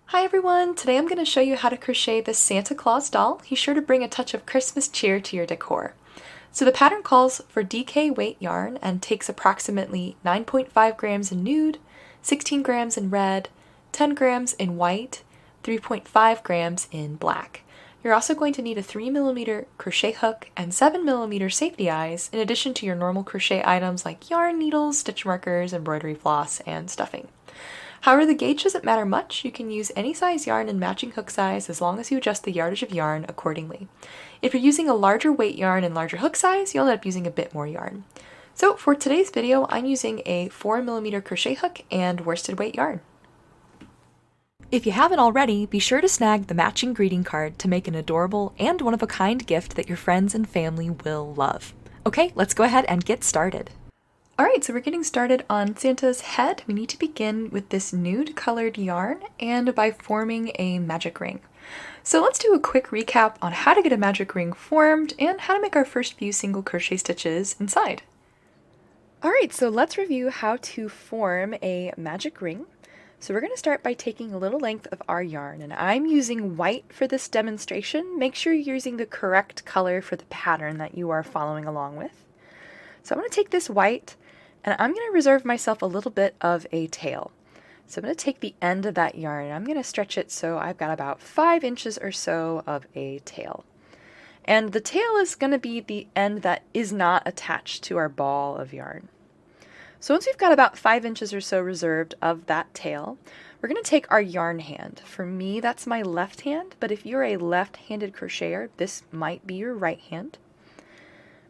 Hi everyone! Today I'm going to show you how to crochet this Santa Claus doll. He's sure to bring a touch of Christmas cheer to your decor. So the pattern calls for DK weight yarn and takes approximately 9.5 grams in nude, 16 grams in red, 10 grams in white, 3.5 grams in black. You're also going to need a 3mm crochet hook and 7mm safety eyes, in addition to your normal crochet items like yarn, needles, stitch markers, embroidery floss, and stuffing. However, the gauge doesn't matter much. You can use any size yarn and matching hook size as long as you adjust the yardage of yarn accordingly. If you're using a larger weight yarn and larger hook size, you'll end up using a bit more yarn. So for today's video, I'm using a 4mm crochet hook and worsted weight yarn. If you haven't already, be sure to snag the matching greeting card to make an adorable and one-of-a-kind gift that your friends and family will love. Okay, let's go ahead and get started. Alright, so we're getting started on Santa's head. We need to begin with this nude colored yarn and by forming a magic ring. So let's do a quick recap on how to get a magic ring formed and how to make our first few single crochet stitches inside. Alright, so let's review how to form a magic ring. So we're going to start by taking a little length of our yarn, and I'm using white for this demonstration. Make sure you're using the correct color for the pattern that you are following along with. So I'm going to take this white and I'm going to reserve myself a little bit of a tail. So I'm going to take the end of that yarn and I'm going to stretch it so I've got about 5 inches or so of a tail. And the tail is going to be the end that is not attached to our ball of yarn. So once we've got about 5 inches or so reserved of that tail, we're going to take our yarn hand. For me, that's my left hand, but if you're a left-handed crocheter, this might be your right hand.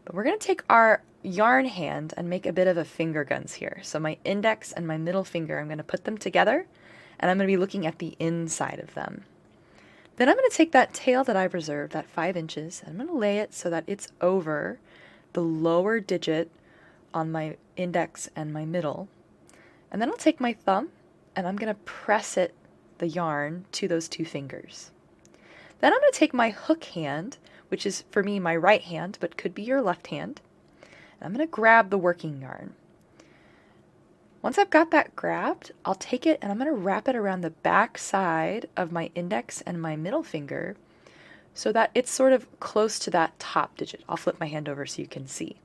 But we're going to take our yarn hand and make a bit of a finger guns here. So my index and my middle finger, I'm going to put them together and I'm going to be looking at the inside of them. Then I'm going to take that tail that I've reserved, that 5 inches, and I'm going to lay it so that it's over the lower digit on my index and my middle. And then I'll take my thumb and I'm going to press the yarn to those 2 fingers. Then I'm going to take my hook hand, which is for me my right hand, but could be your left hand. And I'm going to grab the working yarn. Once I've got that grabbed, I'll take it and I'm going to wrap it around the back side of my index and my middle finger so that it's sort of close to that top digit. I'll flip my hand over so you can see.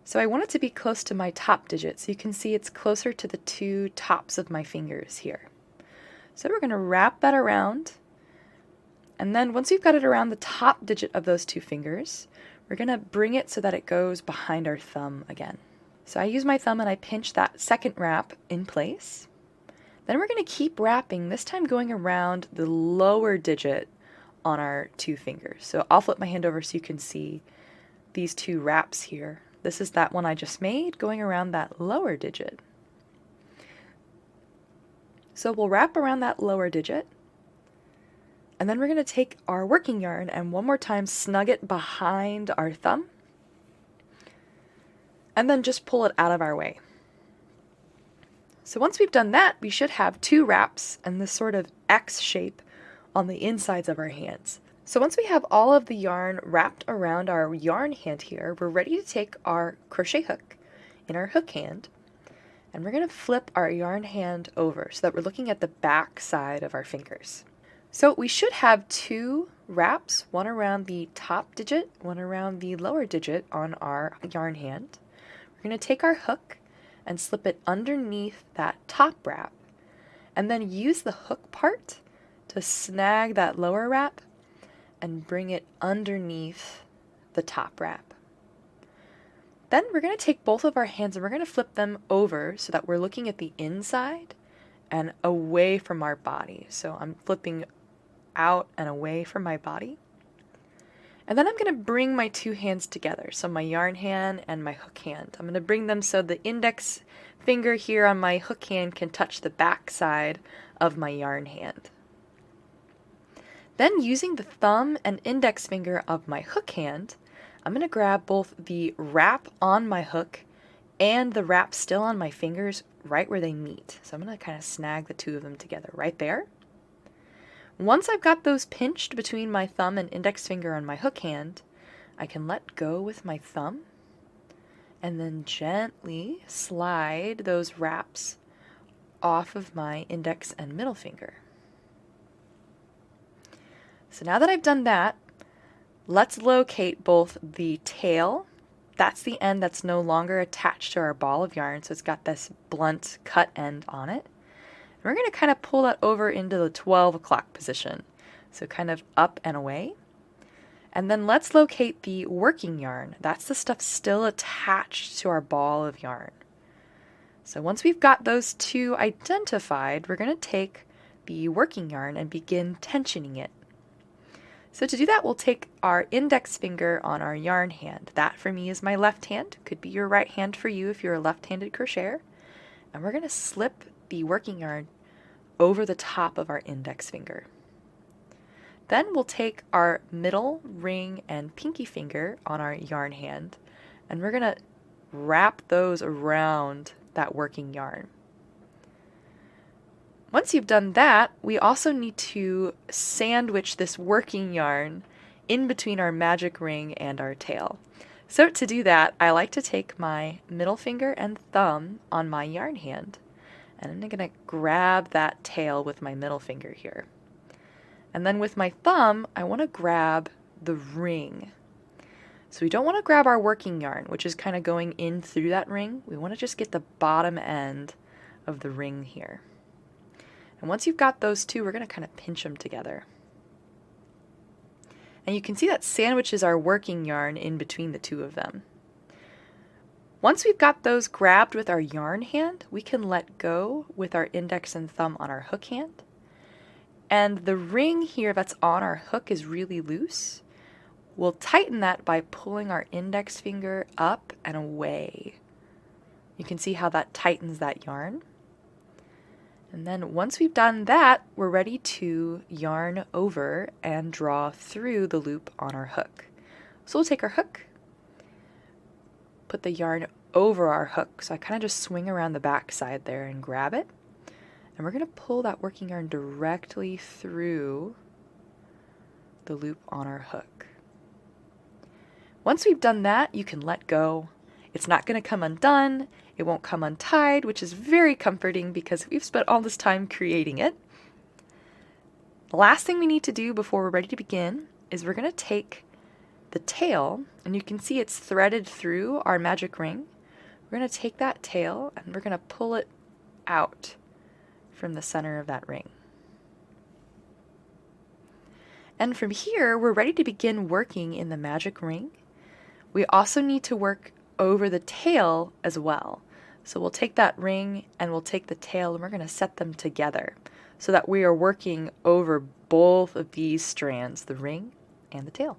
So I want it to be close to my top digit, so you can see it's closer to the 2 tops of my fingers here. So we're going to wrap that around. And then once we've got it around the top digit of those 2 fingers, we're going to bring it so that it goes behind our thumb again. So I use my thumb and I pinch that second wrap in place. Then we're going to keep wrapping, this time going around the lower digit on our 2 fingers. So I'll flip my hand over so you can see these 2 wraps here. This is that one I just made going around that lower digit. So we'll wrap around that lower digit. And then we're going to take our working yarn and one more time snug it behind our thumb. And then just pull it out of our way. So once we've done that, we should have 2 wraps and this sort of X shape on the insides of our hands. So once we have all of the yarn wrapped around our yarn hand here, we're ready to take our crochet hook in our hook hand. And we're going to flip our yarn hand over so that we're looking at the back side of our fingers. So we should have 2 wraps, one around the top digit, one around the lower digit on our yarn hand. We're going to take our hook and slip it underneath that top wrap, and then use the hook part to snag that lower wrap and bring it underneath the top wrap. Then we're going to take both of our hands and we're going to flip them over so that we're looking at the inside and away from our body. So I'm flipping out and away from my body. And then I'm going to bring my 2 hands together, so my yarn hand and my hook hand. I'm going to bring them so the index finger here on my hook hand can touch the back side of my yarn hand. Then using the thumb and index finger of my hook hand, I'm going to grab both the wrap on my hook and the wrap still on my fingers right where they meet. So I'm going to kind of snag the 2 of them together right there. Once I've got those pinched between my thumb and index finger on my hook hand, I can let go with my thumb and then gently slide those wraps off of my index and middle finger. So now that I've done that, let's locate both the tail, that's the end that's no longer attached to our ball of yarn, so it's got this blunt cut end on it. And we're going to kind of pull that over into the 12 o'clock position, so kind of up and away. And then let's locate the working yarn. That's the stuff still attached to our ball of yarn. So once we've got those two identified, we're going to take the working yarn and begin tensioning it. So to do that, we'll take our index finger on our yarn hand. That for me is my left hand. Could be your right hand for you if you're a left-handed crocheter. And we're going to slip the working yarn over the top of our index finger. Then we'll take our middle, ring, and pinky finger on our yarn hand, and we're going to wrap those around that working yarn. Once you've done that, we also need to sandwich this working yarn in between our magic ring and our tail. So to do that, I like to take my middle finger and thumb on my yarn hand, and I'm going to grab that tail with my middle finger here. And then with my thumb, I want to grab the ring. So we don't want to grab our working yarn, which is kind of going in through that ring. We want to just get the bottom end of the ring here. And once you've got those two, we're going to kind of pinch them together. And you can see that sandwiches our working yarn in between the two of them. Once we've got those grabbed with our yarn hand, we can let go with our index and thumb on our hook hand. And the ring here that's on our hook is really loose. We'll tighten that by pulling our index finger up and away. You can see how that tightens that yarn. And then once we've done that, we're ready to yarn over and draw through the loop on our hook. So we'll take our hook, put the yarn over our hook. So I kind of just swing around the back side there and grab it. And we're going to pull that working yarn directly through the loop on our hook. Once we've done that, you can let go. It's not going to come undone. It won't come untied, which is very comforting because we've spent all this time creating it. The last thing we need to do before we're ready to begin is we're going to take the tail, and you can see it's threaded through our magic ring. We're going to take that tail and we're going to pull it out from the center of that ring. And from here, we're ready to begin working in the magic ring. We also need to work over the tail as well. So we'll take that ring and we'll take the tail and we're going to set them together so that we are working over both of these strands, the ring and the tail.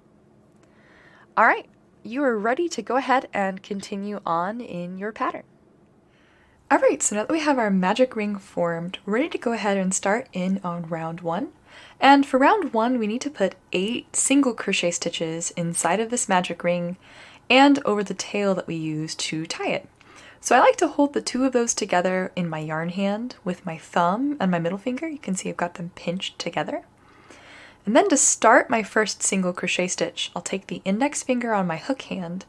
All right, you are ready to go ahead and continue on in your pattern. Alright, so now that we have our magic ring formed, we're ready to go ahead and start in on round 1. And for round 1, we need to put 8 single crochet stitches inside of this magic ring and over the tail that we use to tie it. So I like to hold the two of those together in my yarn hand with my thumb and my middle finger. You can see I've got them pinched together. And then to start my first single crochet stitch, I'll take the index finger on my hook hand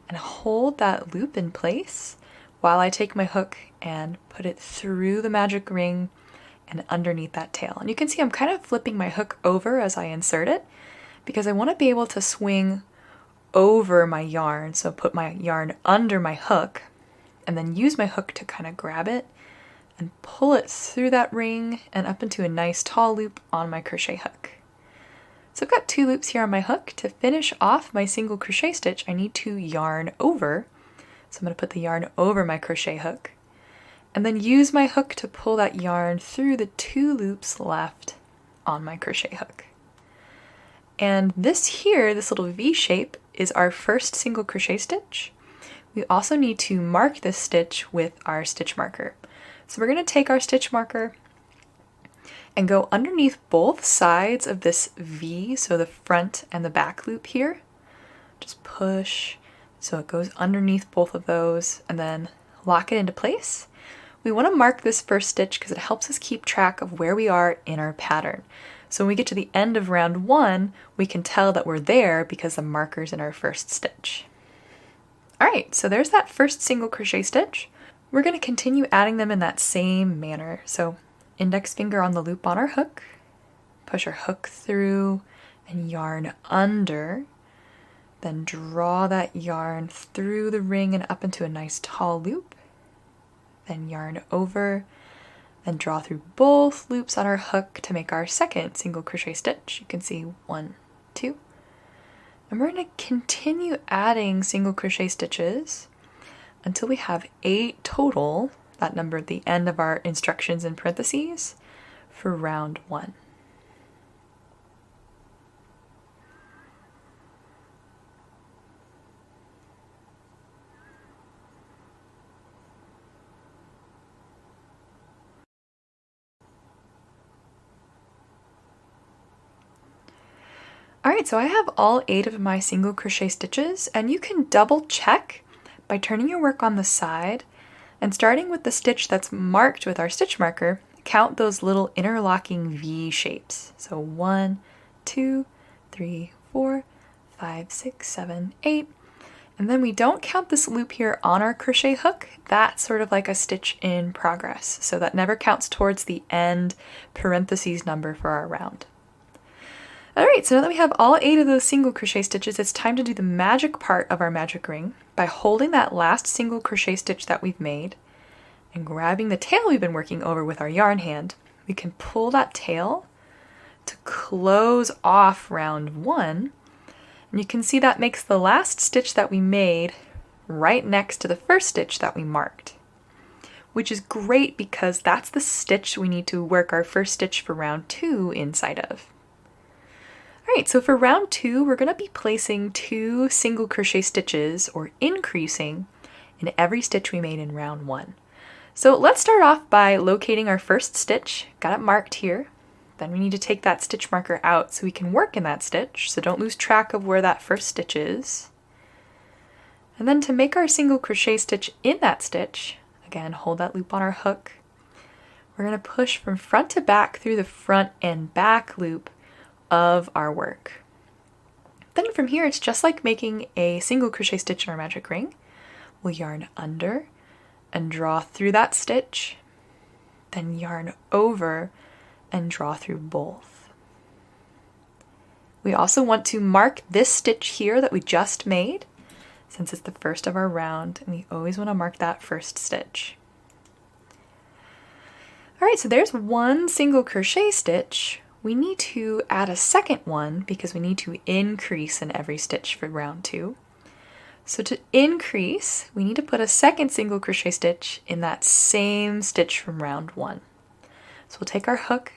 and hold that loop in place while I take my hook and put it through the magic ring and underneath that tail. And you can see I'm kind of flipping my hook over as I insert it because I want to be able to swing over my yarn. So put my yarn under my hook and then use my hook to kind of grab it and pull it through that ring and up into a nice tall loop on my crochet hook. So I've got 2 loops here on my hook. To finish off my single crochet stitch, I need to yarn over. So I'm going to put the yarn over my crochet hook and then use my hook to pull that yarn through the 2 loops left on my crochet hook. And this here, this little V shape, is our first single crochet stitch. We also need to mark this stitch with our stitch marker. So we're going to take our stitch marker and go underneath both sides of this V, so the front and the back loop here. Just push so it goes underneath both of those and then lock it into place. We want to mark this first stitch because it helps us keep track of where we are in our pattern. So when we get to the end of round 1, we can tell that we're there because the marker's in our first stitch. Alright, so there's that first single crochet stitch. We're going to continue adding them in that same manner. So index finger on the loop on our hook, push our hook through and yarn under, then draw that yarn through the ring and up into a nice tall loop, then yarn over, and draw through both loops on our hook to make our second single crochet stitch. You can see 1, 2, and we're going to continue adding single crochet stitches until we have 8 total, that number at the end of our instructions in parentheses, for round 1. Alright, so I have all 8 of my single crochet stitches, and you can double check by turning your work on the side and starting with the stitch that's marked with our stitch marker, count those little interlocking V shapes. So 1, 2, 3, 4, 5, 6, 7, 8. And then we don't count this loop here on our crochet hook. That's sort of like a stitch in progress. So that never counts towards the end parentheses number for our round. Alright, so now that we have all 8 of those single crochet stitches, it's time to do the magic part of our magic ring by holding that last single crochet stitch that we've made and grabbing the tail we've been working over with our yarn hand. We can pull that tail to close off round 1, and you can see that makes the last stitch that we made right next to the first stitch that we marked, which is great because that's the stitch we need to work our first stitch for round 2 inside of. Alright, so for round 2, we're going to be placing 2 single crochet stitches, or increasing, in every stitch we made in round 1. So let's start off by locating our first stitch. Got it marked here. Then we need to take that stitch marker out so we can work in that stitch, so don't lose track of where that first stitch is. And then to make our single crochet stitch in that stitch, again, hold that loop on our hook. We're going to push from front to back through the front and back loop of our work. Then from here, it's just like making a single crochet stitch in our magic ring. We'll yarn under and draw through that stitch, then yarn over and draw through both. We also want to mark this stitch here that we just made, since it's the first of our round, and we always want to mark that first stitch. Alright, so there's one single crochet stitch. We need to add a second one because we need to increase in every stitch for round 2. So to increase, we need to put a second single crochet stitch in that same stitch from round 1. So we'll take our hook,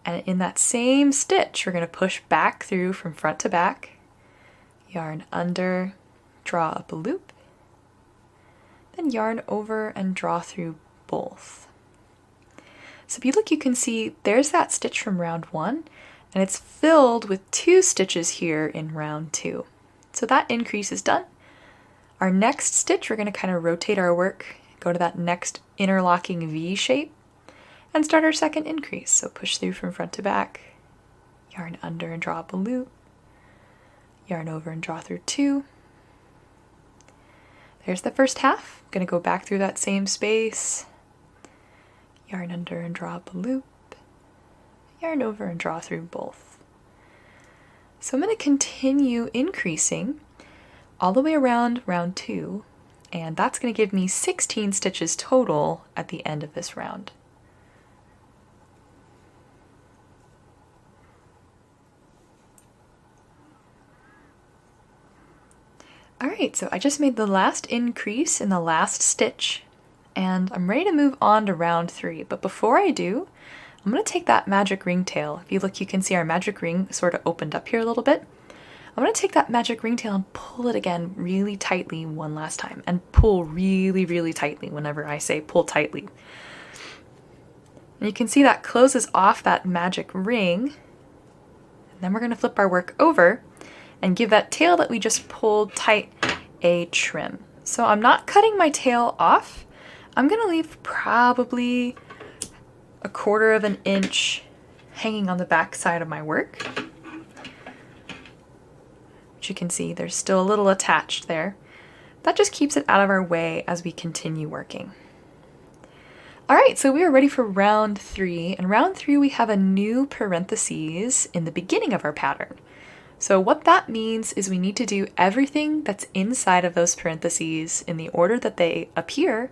and in that same stitch, we're going to push back through from front to back, yarn under, draw up a loop, then yarn over and draw through both. So if you look, you can see there's that stitch from round 1, and it's filled with 2 stitches here in round 2. So that increase is done. Our next stitch, we're going to kind of rotate our work, go to that next interlocking V shape, and start our second increase. So push through from front to back, yarn under and draw up a loop, yarn over and draw through 2. There's the first half. I'm going to go back through that same space, yarn under and draw up a loop, yarn over and draw through both. So I'm going to continue increasing all the way around round 2, and that's going to give me 16 stitches total at the end of this round. Alright, so I just made the last increase in the last stitch, and I'm ready to move on to round 3. But before I do, I'm going to take that magic ring tail. If you look, you can see our magic ring sort of opened up here a little bit. I'm going to take that magic ring tail and pull it again really tightly one last time, and pull really, really tightly whenever I say pull tightly. And you can see that closes off that magic ring. And then we're going to flip our work over and give that tail that we just pulled tight a trim. So I'm not cutting my tail off. I'm going to leave probably 1/4 of an inch hanging on the back side of my work. Which you can see there's still a little attached there. That just keeps it out of our way as we continue working. Alright, so we are ready for round 3. In round 3 we have a new parentheses in the beginning of our pattern. So what that means is we need to do everything that's inside of those parentheses in the order that they appear,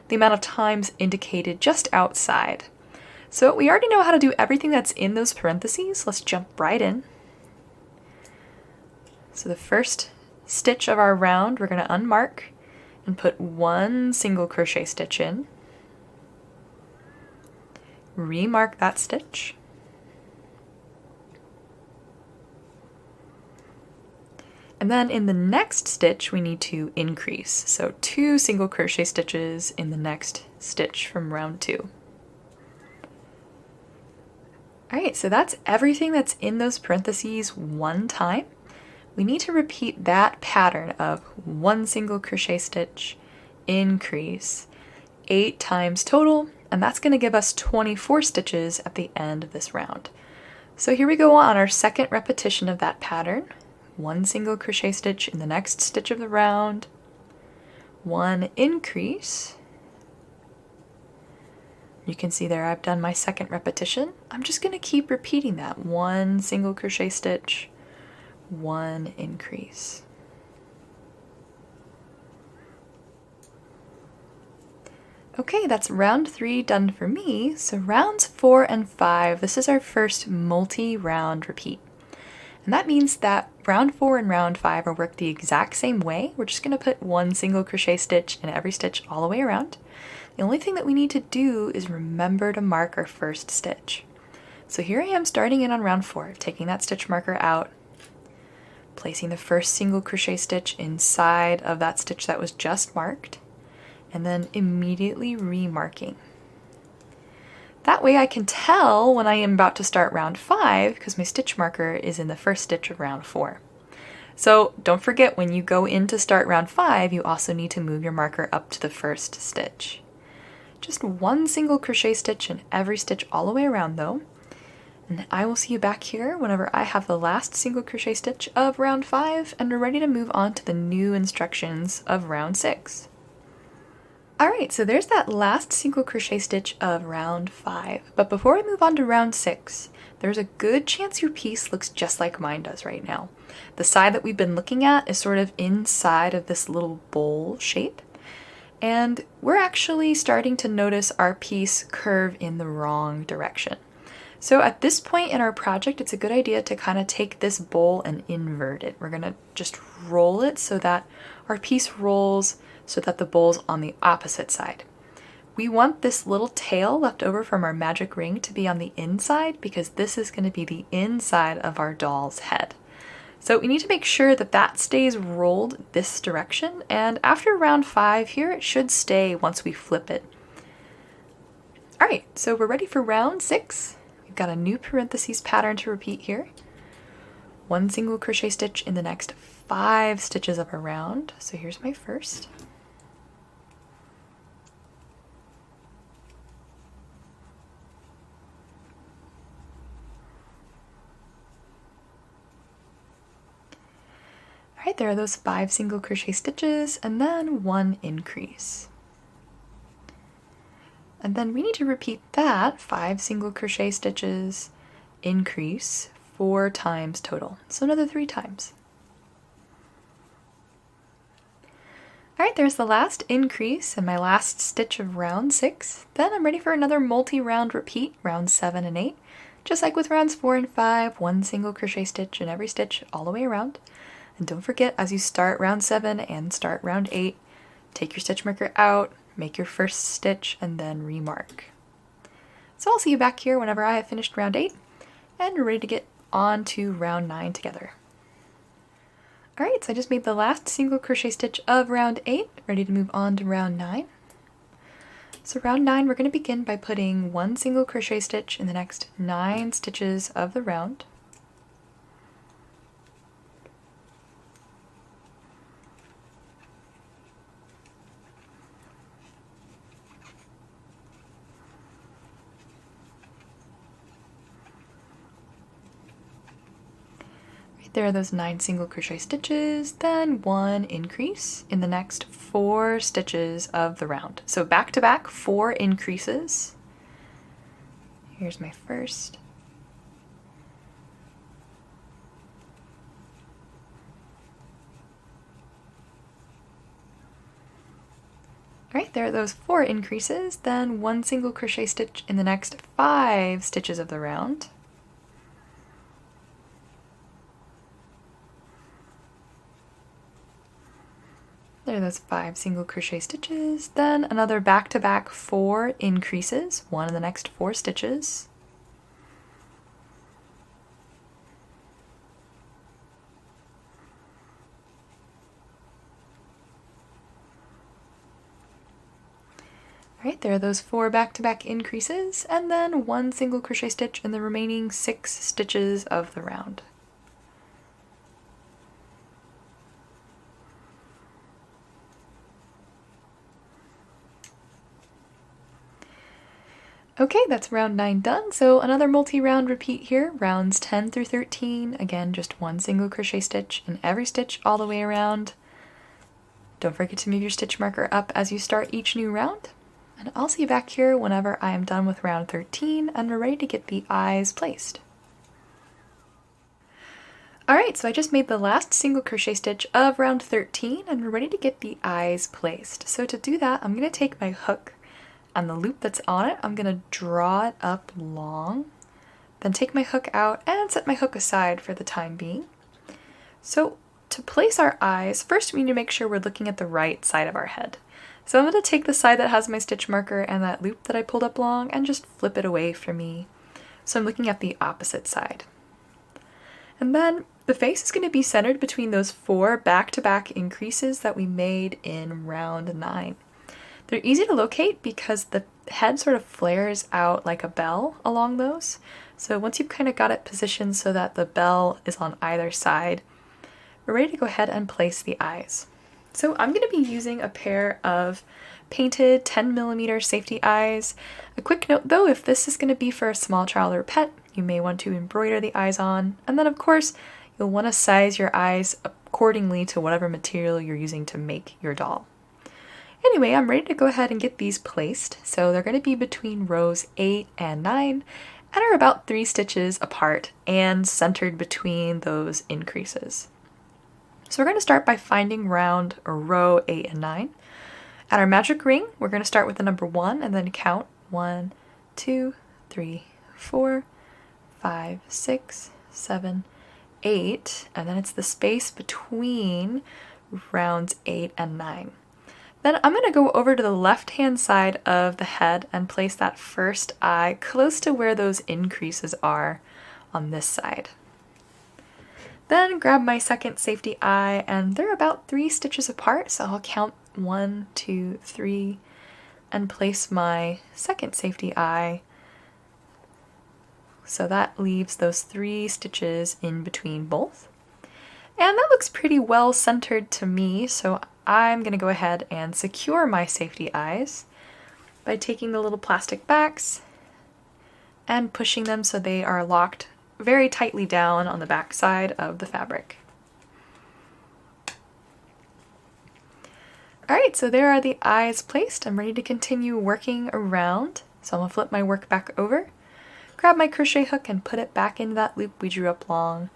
the amount of times indicated just outside. So we already know how to do everything that's in those parentheses. Let's jump right in. So the first stitch of our round, we're going to unmark and put one single crochet stitch in. Remark that stitch. And then in the next stitch, we need to increase. So 2 single crochet stitches in the next stitch from round 2. All right, so that's everything that's in those parentheses one time. We need to repeat that pattern of 1 single crochet stitch, increase, 8 times total, and that's going to give us 24 stitches at the end of this round. So here we go on our second repetition of that pattern. 1 single crochet stitch in the next stitch of the round, 1 increase. You can see there I've done my second repetition. I'm just going to keep repeating that. 1 single crochet stitch, 1 increase. Okay, that's round 3 done for me. So rounds 4 and 5, this is our first multi-round repeat. And that means that round 4 and round 5 are worked the exact same way. We're just going to put 1 single crochet stitch in every stitch all the way around. The only thing that we need to do is remember to mark our first stitch. So here I am starting in on round 4, taking that stitch marker out, placing the first single crochet stitch inside of that stitch that was just marked, and then immediately remarking. That way I can tell when I am about to start round 5 because my stitch marker is in the first stitch of round 4. So don't forget, when you go in to start round 5, you also need to move your marker up to the first stitch. Just 1 single crochet stitch in every stitch all the way around though. And I will see you back here whenever I have the last single crochet stitch of round 5 and we're ready to move on to the new instructions of round 6. Alright, so there's that last single crochet stitch of round 5. But before I move on to round 6, there's a good chance your piece looks just like mine does right now. The side that we've been looking at is sort of inside of this little bowl shape. And we're actually starting to notice our piece curve in the wrong direction. So at this point in our project, it's a good idea to kind of take this bowl and invert it. We're going to just roll it so that our piece rolls so that the bowl's on the opposite side. We want this little tail left over from our magic ring to be on the inside because this is going to be the inside of our doll's head. So we need to make sure that that stays rolled this direction, and after round 5 here, it should stay once we flip it. Alright, so we're ready for round 6. We've got a new parentheses pattern to repeat here. 1 single crochet stitch in the next 5 stitches of a round. So here's my first. Alright, there are those 5 single crochet stitches and then 1 increase. And then we need to repeat that 5 single crochet stitches, increase 4 times total. So another 3 times. Alright, there's the last increase and my last stitch of round 6. Then I'm ready for another multi-round repeat, round 7 and 8. Just like with rounds 4 and 5, 1 single crochet stitch in every stitch all the way around. And don't forget, as you start round 7 and start round 8, take your stitch marker out, make your first stitch, and then remark. So I'll see you back here whenever I have finished round 8, and we're ready to get on to round 9 together. Alright, so I just made the last single crochet stitch of round 8, ready to move on to round 9. So round 9, we're going to begin by putting 1 single crochet stitch in the next 9 stitches of the round. There are those 9 single crochet stitches, then 1 increase in the next 4 stitches of the round. So back to back, 4 increases. Here's my first. Alright, there are those 4 increases, then 1 single crochet stitch in the next 5 stitches of the round. There are those 5 single crochet stitches, then another back-to-back 4 increases, 1 in the next 4 stitches. Alright, there are those 4 back-to-back increases, and then 1 single crochet stitch in the remaining 6 stitches of the round. Okay, that's round 9 done, so another multi-round repeat here, rounds 10 through 13, again just 1 single crochet stitch in every stitch all the way around. Don't forget to move your stitch marker up as you start each new round. And I'll see you back here whenever I am done with round 13 and we're ready to get the eyes placed. Alright, so I just made the last single crochet stitch of round 13 and we're ready to get the eyes placed. So to do that, I'm going to take my hook and the loop that's on it, I'm going to draw it up long, then take my hook out and set my hook aside for the time being. So to place our eyes, first we need to make sure we're looking at the right side of our head. So I'm going to take the side that has my stitch marker and that loop that I pulled up long and just flip it away from me. So I'm looking at the opposite side. And then the face is going to be centered between those 4 back-to-back increases that we made in round 9. They're easy to locate because the head sort of flares out like a bell along those. So once you've kind of got it positioned so that the bell is on either side, we're ready to go ahead and place the eyes. So I'm going to be using a pair of painted 10mm safety eyes. A quick note though, if this is going to be for a small child or pet, you may want to embroider the eyes on. And then of course, you'll want to size your eyes accordingly to whatever material you're using to make your doll. Anyway, I'm ready to go ahead and get these placed. So they're going to be between rows 8 and 9 and are about 3 stitches apart and centered between those increases. So we're going to start by finding round or row 8 and 9. At our magic ring, we're going to start with the number 1 and then count 1, 2, 3, 4, 5, 6, 7, 8, and then it's the space between rounds 8 and 9. Then I'm going to go over to the left-hand side of the head and place that first eye close to where those increases are on this side. Then grab my second safety eye, and they're about 3 stitches apart, so I'll count 1, 2, 3, and place my second safety eye. So that leaves those 3 stitches in between both. And that looks pretty well centered to me, so I'm going to go ahead and secure my safety eyes by taking the little plastic backs and pushing them so they are locked very tightly down on the back side of the fabric. Alright, so there are the eyes placed. I'm ready to continue working around. So I'm going to flip my work back over, grab my crochet hook and put it back into that loop we drew up long,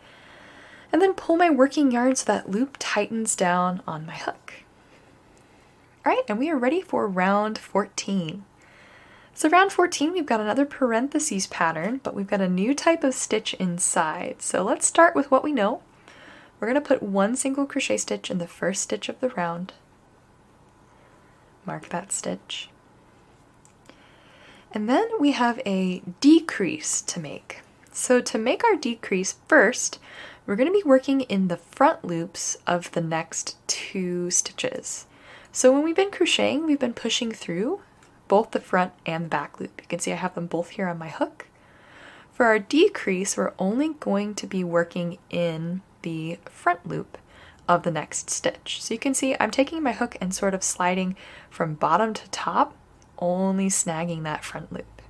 and then pull my working yarn so that loop tightens down on my hook. Alright, and we are ready for round 14. So round 14, we've got another parentheses pattern, but we've got a new type of stitch inside. So let's start with what we know. We're going to put 1 single crochet stitch in the first stitch of the round. Mark that stitch. And then we have a decrease to make. So to make our decrease first, we're going to be working in the front loops of the next 2 stitches. So when we've been crocheting, we've been pushing through both the front and the back loop. You can see I have them both here on my hook. For our decrease, we're only going to be working in the front loop of the next stitch. So you can see I'm taking my hook and sort of sliding from bottom to top, only snagging that front loop.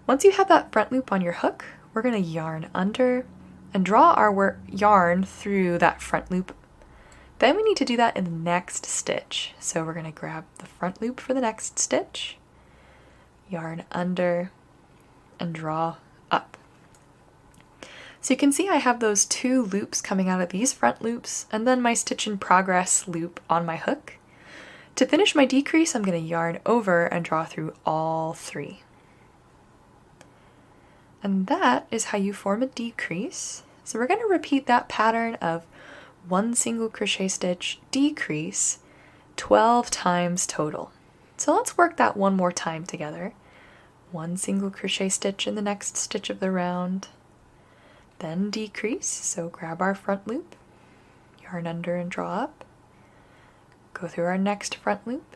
Once you have that front loop on your hook, we're going to yarn under and draw our yarn through that front loop. Then we need to do that in the next stitch. So we're going to grab the front loop for the next stitch, yarn under, and draw up. So you can see I have those 2 loops coming out of these front loops, and then my stitch in progress loop on my hook. To finish my decrease, I'm going to yarn over and draw through all 3. And that is how you form a decrease. So we're going to repeat that pattern of 1 single crochet stitch, decrease, 12 times total. So let's work that one more time together. 1 single crochet stitch in the next stitch of the round, then decrease, so grab our front loop, yarn under and draw up, go through our next front loop,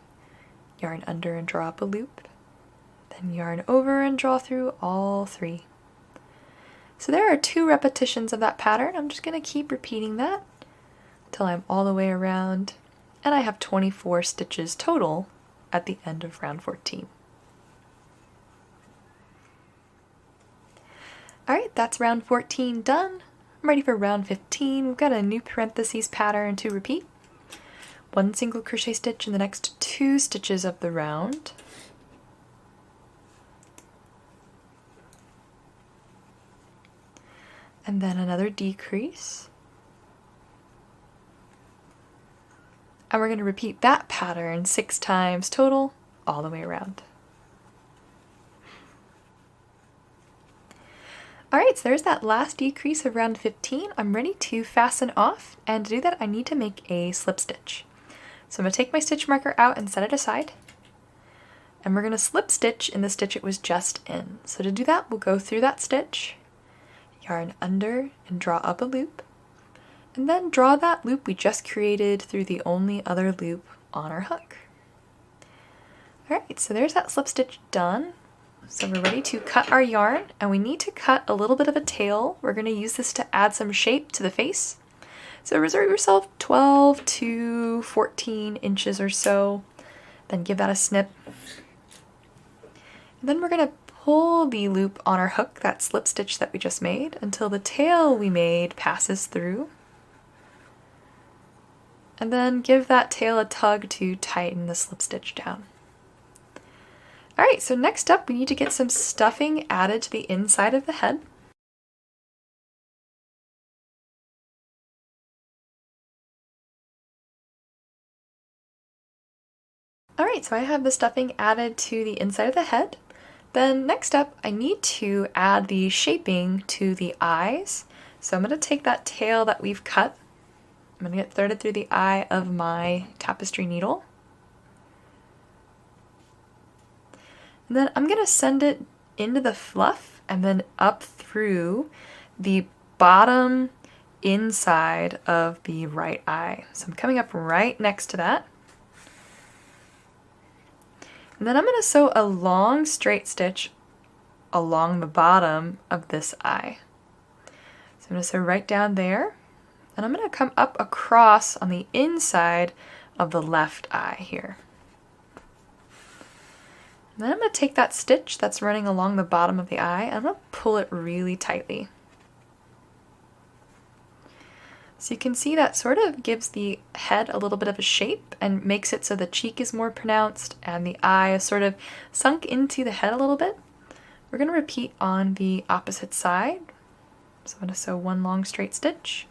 yarn under and draw up a loop, then yarn over and draw through all 3. So there are 2 repetitions of that pattern. I'm just going to keep repeating that until I'm all the way around, and I have 24 stitches total at the end of round 14. Alright, that's round 14 done. I'm ready for round 15. We've got a new parentheses pattern to repeat. 1 single crochet stitch in the next 2 stitches of the round. And then another decrease. And we're going to repeat that pattern 6 times total, all the way around. Alright, so there's that last decrease of round 15. I'm ready to fasten off, and to do that I need to make a slip stitch. So I'm going to take my stitch marker out and set it aside, and we're going to slip stitch in the stitch it was just in. So to do that, we'll go through that stitch, yarn under and draw up a loop, and then draw that loop we just created through the only other loop on our hook. Alright, so there's that slip stitch done. So we're ready to cut our yarn, and we need to cut a little bit of a tail. We're going to use this to add some shape to the face. So reserve yourself 12 to 14 inches or so, then give that a snip. And then we're going to pull the loop on our hook, that slip stitch that we just made, until the tail we made passes through. And then give that tail a tug to tighten the slip stitch down. Alright, so next up we need to get some stuffing added to the inside of the head. Alright, so I have the stuffing added to the inside of the head. Then next up I need to add the shaping to the eyes. So I'm going to take that tail that we've cut, I'm going to get threaded through the eye of my tapestry needle. And then I'm going to send it into the fluff and then up through the bottom inside of the right eye. So I'm coming up right next to that. And then I'm going to sew a long straight stitch along the bottom of this eye. So I'm going to sew right down there, and I'm going to come up across on the inside of the left eye here. And then I'm going to take that stitch that's running along the bottom of the eye, and I'm going to pull it really tightly. So you can see that sort of gives the head a little bit of a shape and makes it so the cheek is more pronounced and the eye is sort of sunk into the head a little bit. We're going to repeat on the opposite side. So I'm going to sew one long straight stitch.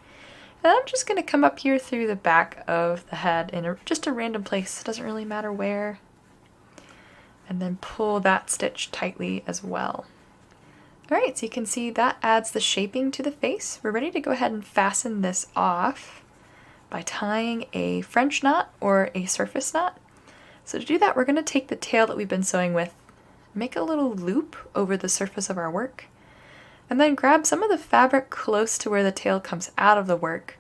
And I'm just going to come up here through the back of the head in just a random place. It doesn't really matter where. And then pull that stitch tightly as well. Alright, so you can see that adds the shaping to the face. We're ready to go ahead and fasten this off by tying a French knot or a surface knot. So to do that, we're going to take the tail that we've been sewing with, make a little loop over the surface of our work, and then grab some of the fabric close to where the tail comes out of the work,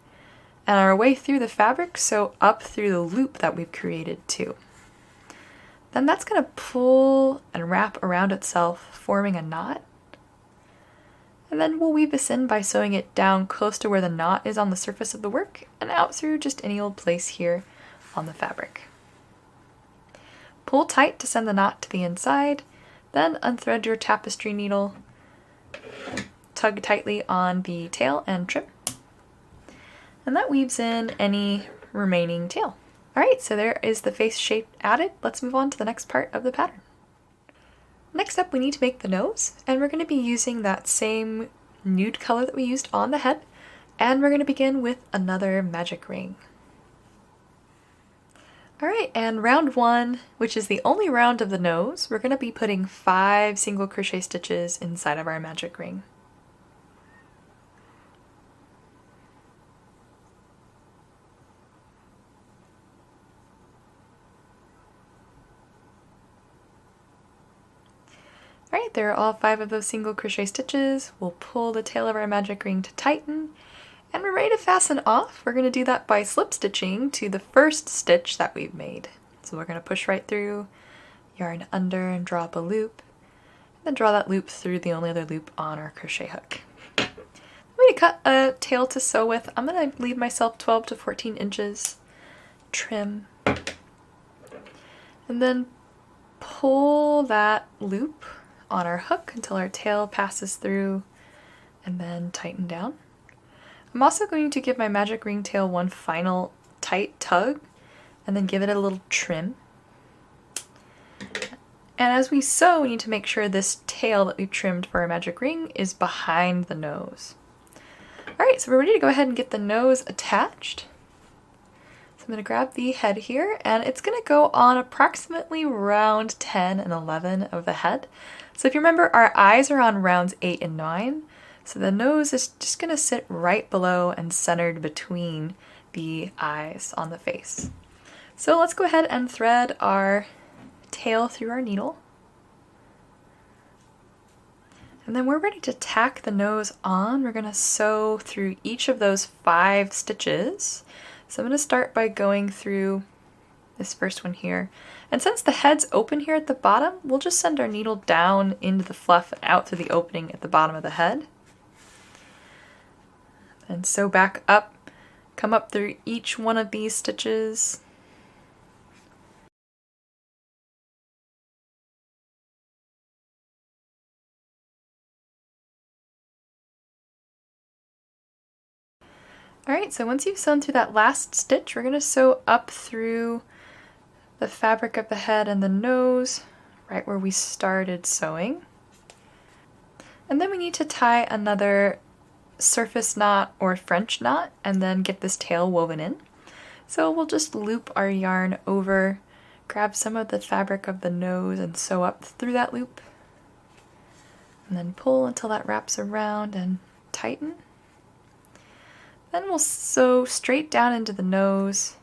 and our way through the fabric, sew up through the loop that we've created too. Then that's going to pull and wrap around itself, forming a knot. And then we'll weave this in by sewing it down close to where the knot is on the surface of the work and out through just any old place here on the fabric. Pull tight to send the knot to the inside, then unthread your tapestry needle, tug tightly on the tail and trim. And that weaves in any remaining tail. Alright, so there is the face shape added. Let's move on to the next part of the pattern. Next up, we need to make the nose, and we're going to be using that same nude color that we used on the head, and we're going to begin with another magic ring. Alright, and round 1, which is the only round of the nose, we're going to be putting 5 single crochet stitches inside of our magic ring. Alright, there are all 5 of those single crochet stitches. We'll pull the tail of our magic ring to tighten, and we're ready to fasten off. We're going to do that by slip stitching to the first stitch that we've made. So we're going to push right through, yarn under and draw up a loop, and then draw that loop through the only other loop on our crochet hook. I'm going to cut a tail to sew with. I'm going to leave myself 12 to 14 inches, trim, and then pull that loop on our hook until our tail passes through, and then tighten down. I'm also going to give my magic ring tail one final tight tug and then give it a little trim. And as we sew, we need to make sure this tail that we've trimmed for our magic ring is behind the nose. Alright, so we're ready to go ahead and get the nose attached. So I'm going to grab the head here, and it's going to go on approximately round 10 and 11 of the head. So if you remember, our eyes are on rounds 8 and 9. So the nose is just going to sit right below and centered between the eyes on the face. So let's go ahead and thread our tail through our needle. And then we're ready to tack the nose on. We're going to sew through each of those 5 stitches. So I'm going to start by going through this first one here. And since the head's open here at the bottom, we'll just send our needle down into the fluff and out through the opening at the bottom of the head. And sew back up, come up through each one of these stitches. Alright, so once you've sewn through that last stitch, we're going to sew up through the fabric of the head and the nose, right where we started sewing. And then we need to tie another surface knot or French knot and then get this tail woven in. So we'll just loop our yarn over, grab some of the fabric of the nose and sew up through that loop, and then pull until that wraps around and tighten. Then we'll sew straight down into the nose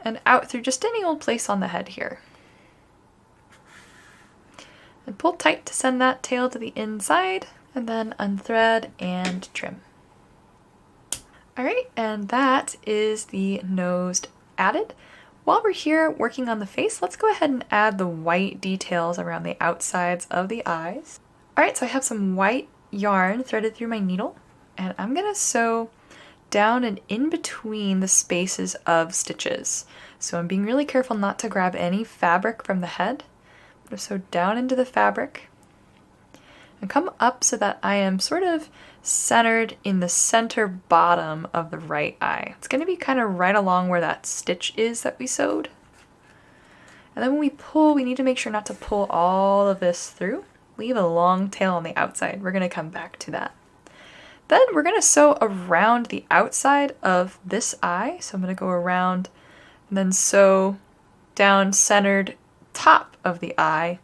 and out through just any old place on the head here. And pull tight to send that tail to the inside, and then unthread and trim. Alright, and that is the nose added. While we're here working on the face, let's go ahead and add the white details around the outsides of the eyes. Alright, so I have some white yarn threaded through my needle, and I'm going to sew down and in between the spaces of stitches. So I'm being really careful not to grab any fabric from the head. I'm going to sew down into the fabric and come up so that I am sort of centered in the center bottom of the right eye. It's going to be kind of right along where that stitch is that we sewed. And then when we pull, we need to make sure not to pull all of this through. Leave a long tail on the outside. We're going to come back to that. Then we're going to sew around the outside of this eye. So I'm going to go around and then sew down centered top of the eye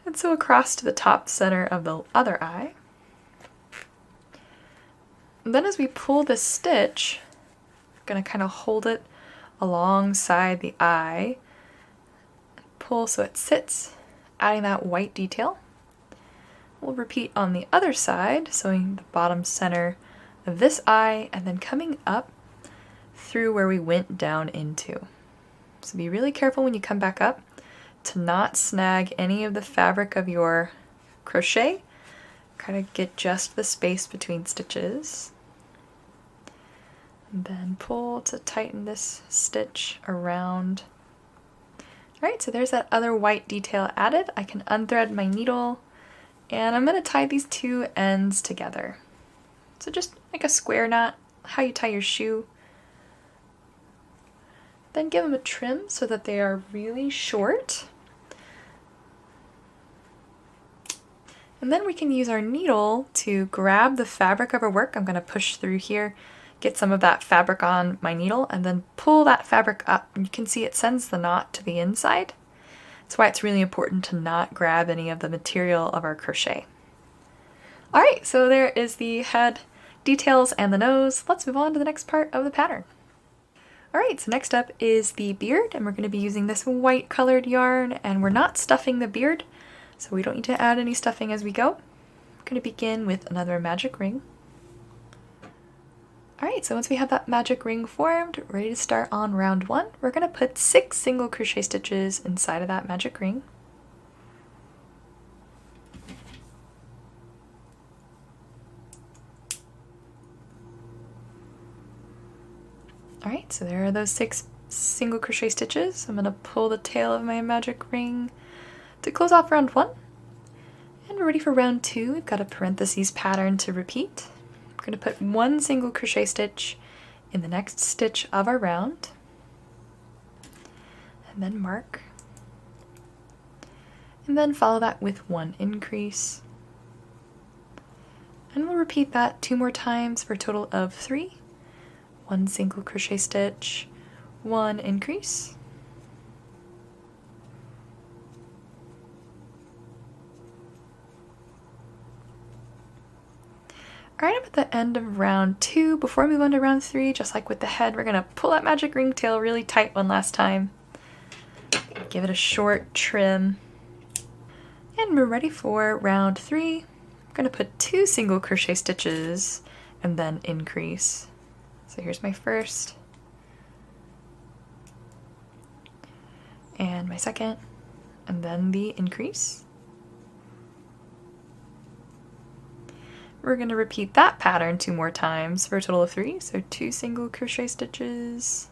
and sew across to the top center of the other eye. And then as we pull this stitch, I'm going to kind of hold it alongside the eye, pull so it sits, adding that white detail. We'll repeat on the other side, sewing the bottom center of this eye and then coming up through where we went down into. So be really careful when you come back up to not snag any of the fabric of your crochet. Kind of get just the space between stitches. And then pull to tighten this stitch around. Alright, so there's that other white detail added. I can unthread my needle, and I'm going to tie these two ends together. So just like a square knot, how you tie your shoe. Then give them a trim so that they are really short. And then we can use our needle to grab the fabric of our work. I'm going to push through here, get some of that fabric on my needle and then pull that fabric up. And you can see it sends the knot to the inside. That's why it's really important to not grab any of the material of our crochet. Alright, so there is the head details and the nose. Let's move on to the next part of the pattern. Alright, so next up is the beard, and we're going to be using this white colored yarn, and we're not stuffing the beard, so we don't need to add any stuffing as we go. I'm going to begin with another magic ring. Alright, so once we have that magic ring formed, ready to start on round 1, we're going to put 6 single crochet stitches inside of that magic ring. Alright, so there are those 6 single crochet stitches. I'm going to pull the tail of my magic ring to close off round 1. And we're ready for round 2. We've got a parentheses pattern to repeat. I'm going to put 1 single crochet stitch in the next stitch of our round. And then mark. And then follow that with 1 increase. And we'll repeat that 2 more times for a total of 3. 1 single crochet stitch, 1 increase. Alright, I'm at the end of round 2. Before we move on to round 3, just like with the head, we're going to pull that magic ring tail really tight one last time. Give it a short trim. And we're ready for round 3. I'm going to put 2 single crochet stitches and then increase. So here's my first, and my second, and then the increase. We're going to repeat that pattern 2 more times for a total of 3, so 2 single crochet stitches,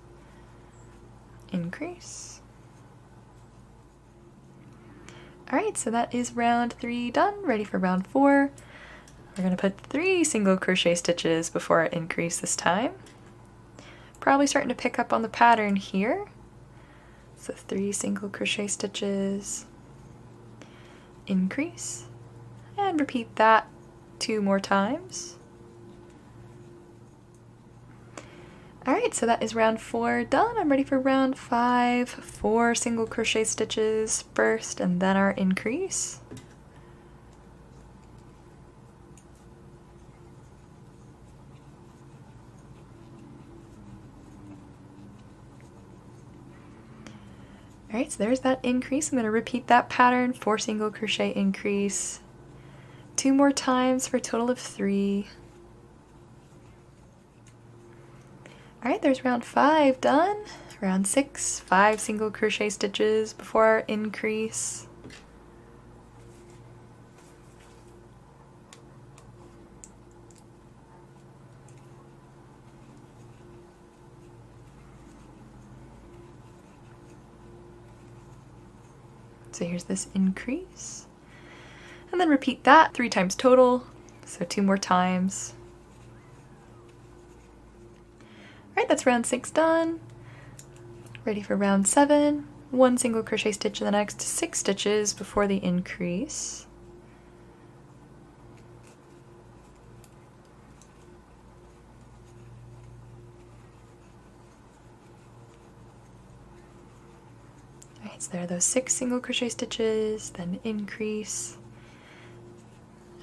increase. Alright, so that is round 3 done, ready for round 4. We're going to put 3 single crochet stitches before our increase this time. Probably starting to pick up on the pattern here. So 3 single crochet stitches, increase, and repeat that 2 more times. Alright, so that is round 4 done. I'm ready for round 5. 4 single crochet stitches first and then our increase. Alright, so there's that increase. I'm going to repeat that pattern, 4 single crochet increase, 2 more times for a total of 3. Alright, there's round 5 done. Round 6, 5 single crochet stitches before our increase. So here's this increase. And then repeat that 3 times total, so 2 more times. Alright, that's round 6 done. Ready for round 7. 1 single crochet stitch in the next 6 stitches before the increase. Alright, so there are those 6 single crochet stitches, then increase.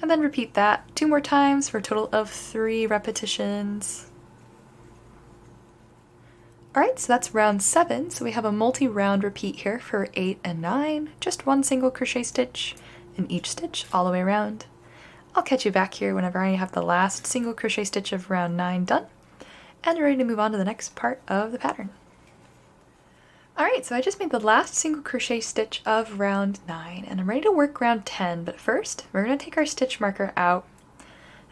And then repeat that 2 more times for a total of 3 repetitions. Alright, so that's round 7, so we have a multi-round repeat here for 8 and 9, just 1 single crochet stitch in each stitch all the way around. I'll catch you back here whenever I have the last single crochet stitch of round 9 done, and we're ready to move on to the next part of the pattern. Alright, so I just made the last single crochet stitch of round 9, and I'm ready to work round 10, but first we're going to take our stitch marker out,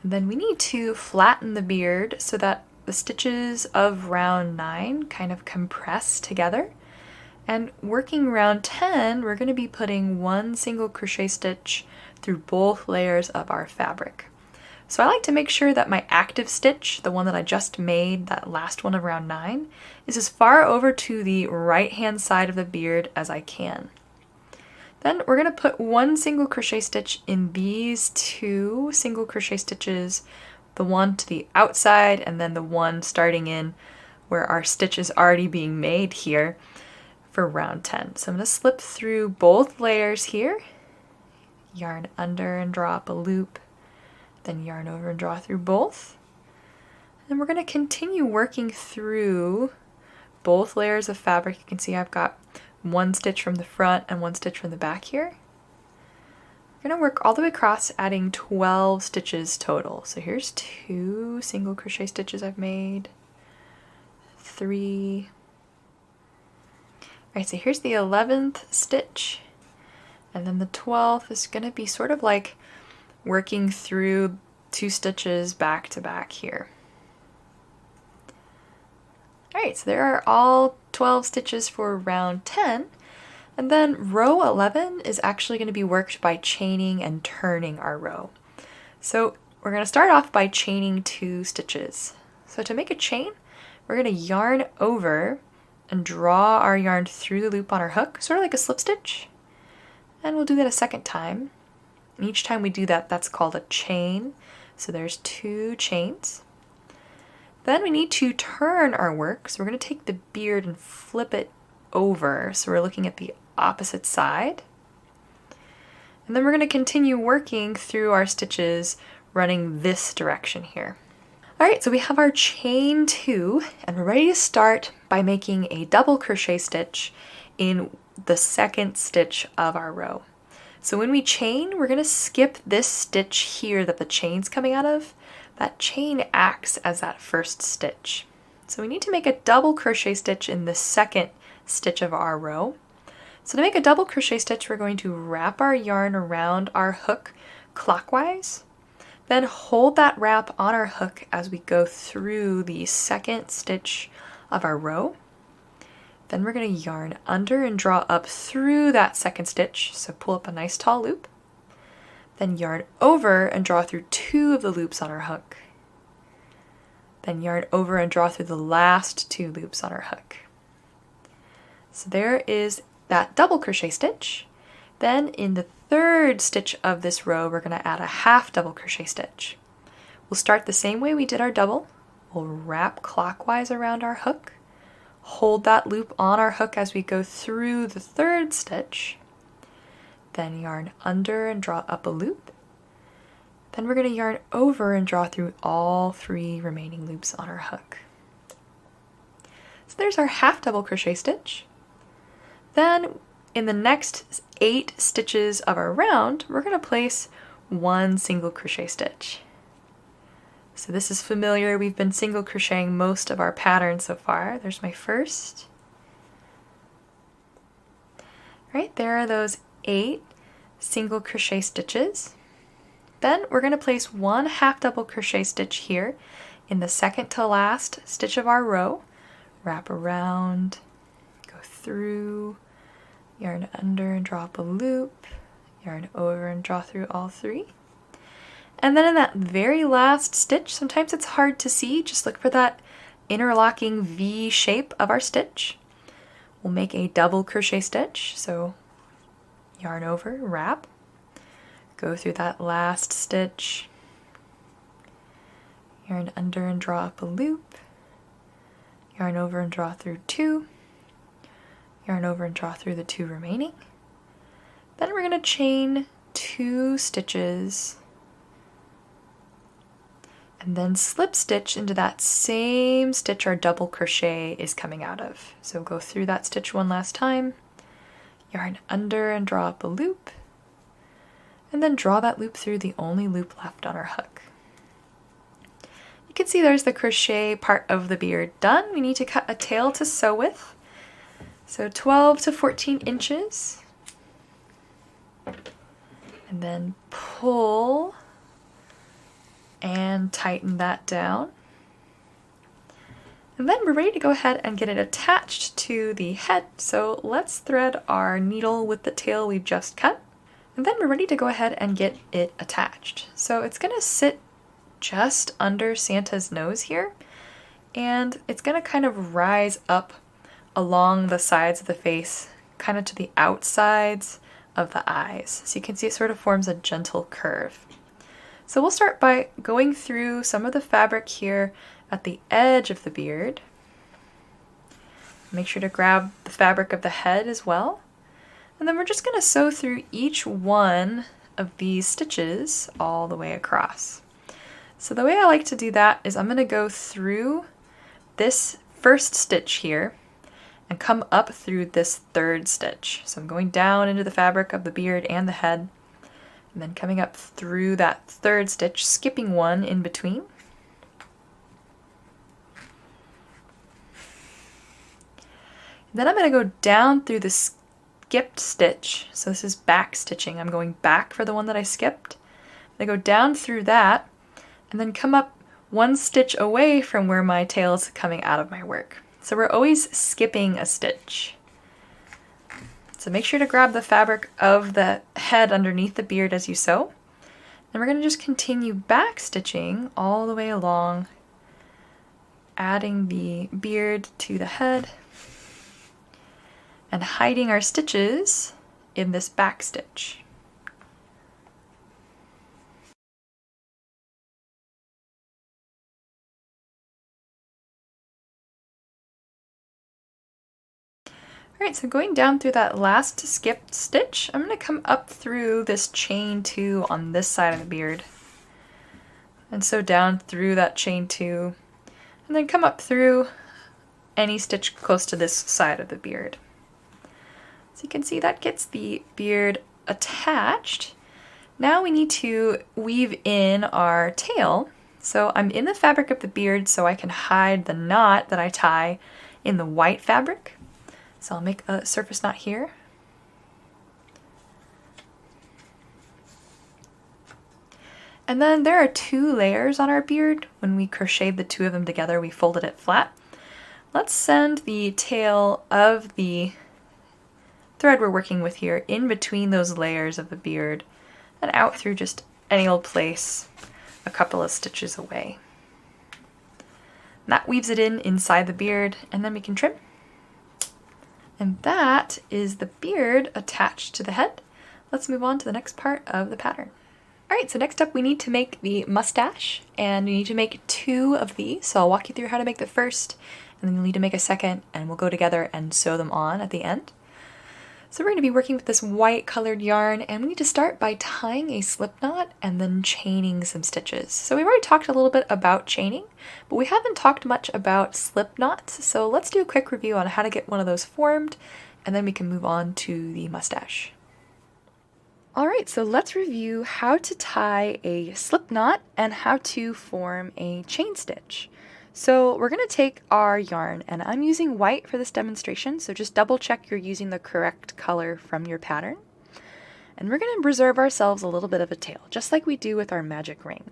and then we need to flatten the beard so that the stitches of round 9 kind of compress together. And working round 10, we're going to be putting 1 single crochet stitch through both layers of our fabric. So I like to make sure that my active stitch, the one that I just made, that last one of round 9, is as far over to the right hand side of the beard as I can. Then we're going to put 1 single crochet stitch in these 2 single crochet stitches the one to the outside and then the one starting in where our stitch is already being made here for round 10. So I'm going to slip through both layers here, yarn under and draw up a loop, then yarn over and draw through both. And we're going to continue working through both layers of fabric. You can see I've got one stitch from the front and one stitch from the back here. We're going to work all the way across, adding 12 stitches total. So here's 2 single crochet stitches I've made, 3. Alright, so here's the 11th stitch, and then the 12th is going to be sort of like working through 2 stitches back to back here. Alright, so there are all 12 stitches for round 10. And then row 11 is actually going to be worked by chaining and turning our row. So we're going to start off by chaining 2 stitches. So to make a chain, we're going to yarn over and draw our yarn through the loop on our hook, sort of like a slip stitch. And we'll do that a second time. And each time we do that, that's called a chain. So there's 2 chains. Then we need to turn our work. So we're going to take the beard and flip it over. So we're looking at the opposite side. And then we're going to continue working through our stitches running this direction here. Alright, so we have our chain 2 and we're ready to start by making a double crochet stitch in the second stitch of our row. So when we chain, we're going to skip this stitch here that the chain's coming out of. That chain acts as that first stitch. So we need to make a double crochet stitch in the second stitch of our row. So to make a double crochet stitch, we're going to wrap our yarn around our hook clockwise, then hold that wrap on our hook as we go through the second stitch of our row. Then we're going to yarn under and draw up through that second stitch, so pull up a nice tall loop. Then yarn over and draw through 2 of the loops on our hook. Then yarn over and draw through the last 2 loops on our hook. So there is that double crochet stitch. Then in the third stitch of this row, we're going to add a half double crochet stitch. We'll start the same way we did our double. We'll wrap clockwise around our hook, hold that loop on our hook as we go through the third stitch, then yarn under and draw up a loop. Then we're going to yarn over and draw through all 3 remaining loops on our hook. So there's our half double crochet stitch. Then in the next 8 stitches of our round, we're going to place 1 single crochet stitch. So this is familiar. We've been single crocheting most of our pattern so far. There's my first. Right, there are those 8 single crochet stitches. Then we're going to place 1 half double crochet stitch here in the second to last stitch of our row. Wrap around, go through, yarn under and draw up a loop, yarn over and draw through all 3. And then in that very last stitch, sometimes it's hard to see, just look for that interlocking V shape of our stitch. We'll make a double crochet stitch, so yarn over, wrap, go through that last stitch, yarn under and draw up a loop, yarn over and draw through 2, yarn over and draw through the 2 remaining. Then we're going to chain 2 stitches and then slip stitch into that same stitch our double crochet is coming out of. So go through that stitch one last time, yarn under and draw up a loop, and then draw that loop through the only loop left on our hook. You can see there's the crochet part of the beard done. We need to cut a tail to sew with. So 12 to 14 inches. And then pull and tighten that down. And then we're ready to go ahead and get it attached to the head. So let's thread our needle with the tail we've just cut. And then we're ready to go ahead and get it attached. So it's going to sit just under Santa's nose here. And it's going to kind of rise up along the sides of the face, kind of to the outsides of the eyes. So you can see it sort of forms a gentle curve. So we'll start by going through some of the fabric here at the edge of the beard. Make sure to grab the fabric of the head as well. And then we're just going to sew through each one of these stitches all the way across. So the way I like to do that is I'm going to go through this first stitch here and come up through this third stitch. So I'm going down into the fabric of the beard and the head, and then coming up through that third stitch, skipping one in between. Then I'm going to go down through the skipped stitch. So this is back stitching. I'm going back for the one that I skipped. I go down through that and then come up one stitch away from where my tail is coming out of my work. So we're always skipping a stitch. So make sure to grab the fabric of the head underneath the beard as you sew. And we're going to just continue back stitching all the way along, adding the beard to the head and hiding our stitches in this back stitch. Alright, so going down through that last skipped stitch, I'm going to come up through this chain 2 on this side of the beard. And sew down through that chain 2, and then come up through any stitch close to this side of the beard. So you can see that gets the beard attached. Now we need to weave in our tail. So I'm in the fabric of the beard so I can hide the knot that I tie in the white fabric. So I'll make a surface knot here. And then there are 2 layers on our beard. When we crocheted the 2 of them together, we folded it flat. Let's send the tail of the thread we're working with here in between those layers of the beard and out through just any old place a couple of stitches away. And that weaves it in inside the beard, and then we can trim. And that is the beard attached to the head. Let's move on to the next part of the pattern. Alright, so next up we need to make the mustache, and we need to make 2 of these. So I'll walk you through how to make the first, and then you'll need to make a second, and we'll go together and sew them on at the end. So we're going to be working with this white colored yarn, and we need to start by tying a slip knot and then chaining some stitches. So we've already talked a little bit about chaining, but we haven't talked much about slip knots. So let's do a quick review on how to get one of those formed, and then we can move on to the mustache. Alright, so let's review how to tie a slip knot and how to form a chain stitch. So we're going to take our yarn, and I'm using white for this demonstration, so just double check you're using the correct color from your pattern. And we're going to reserve ourselves a little bit of a tail, just like we do with our magic ring.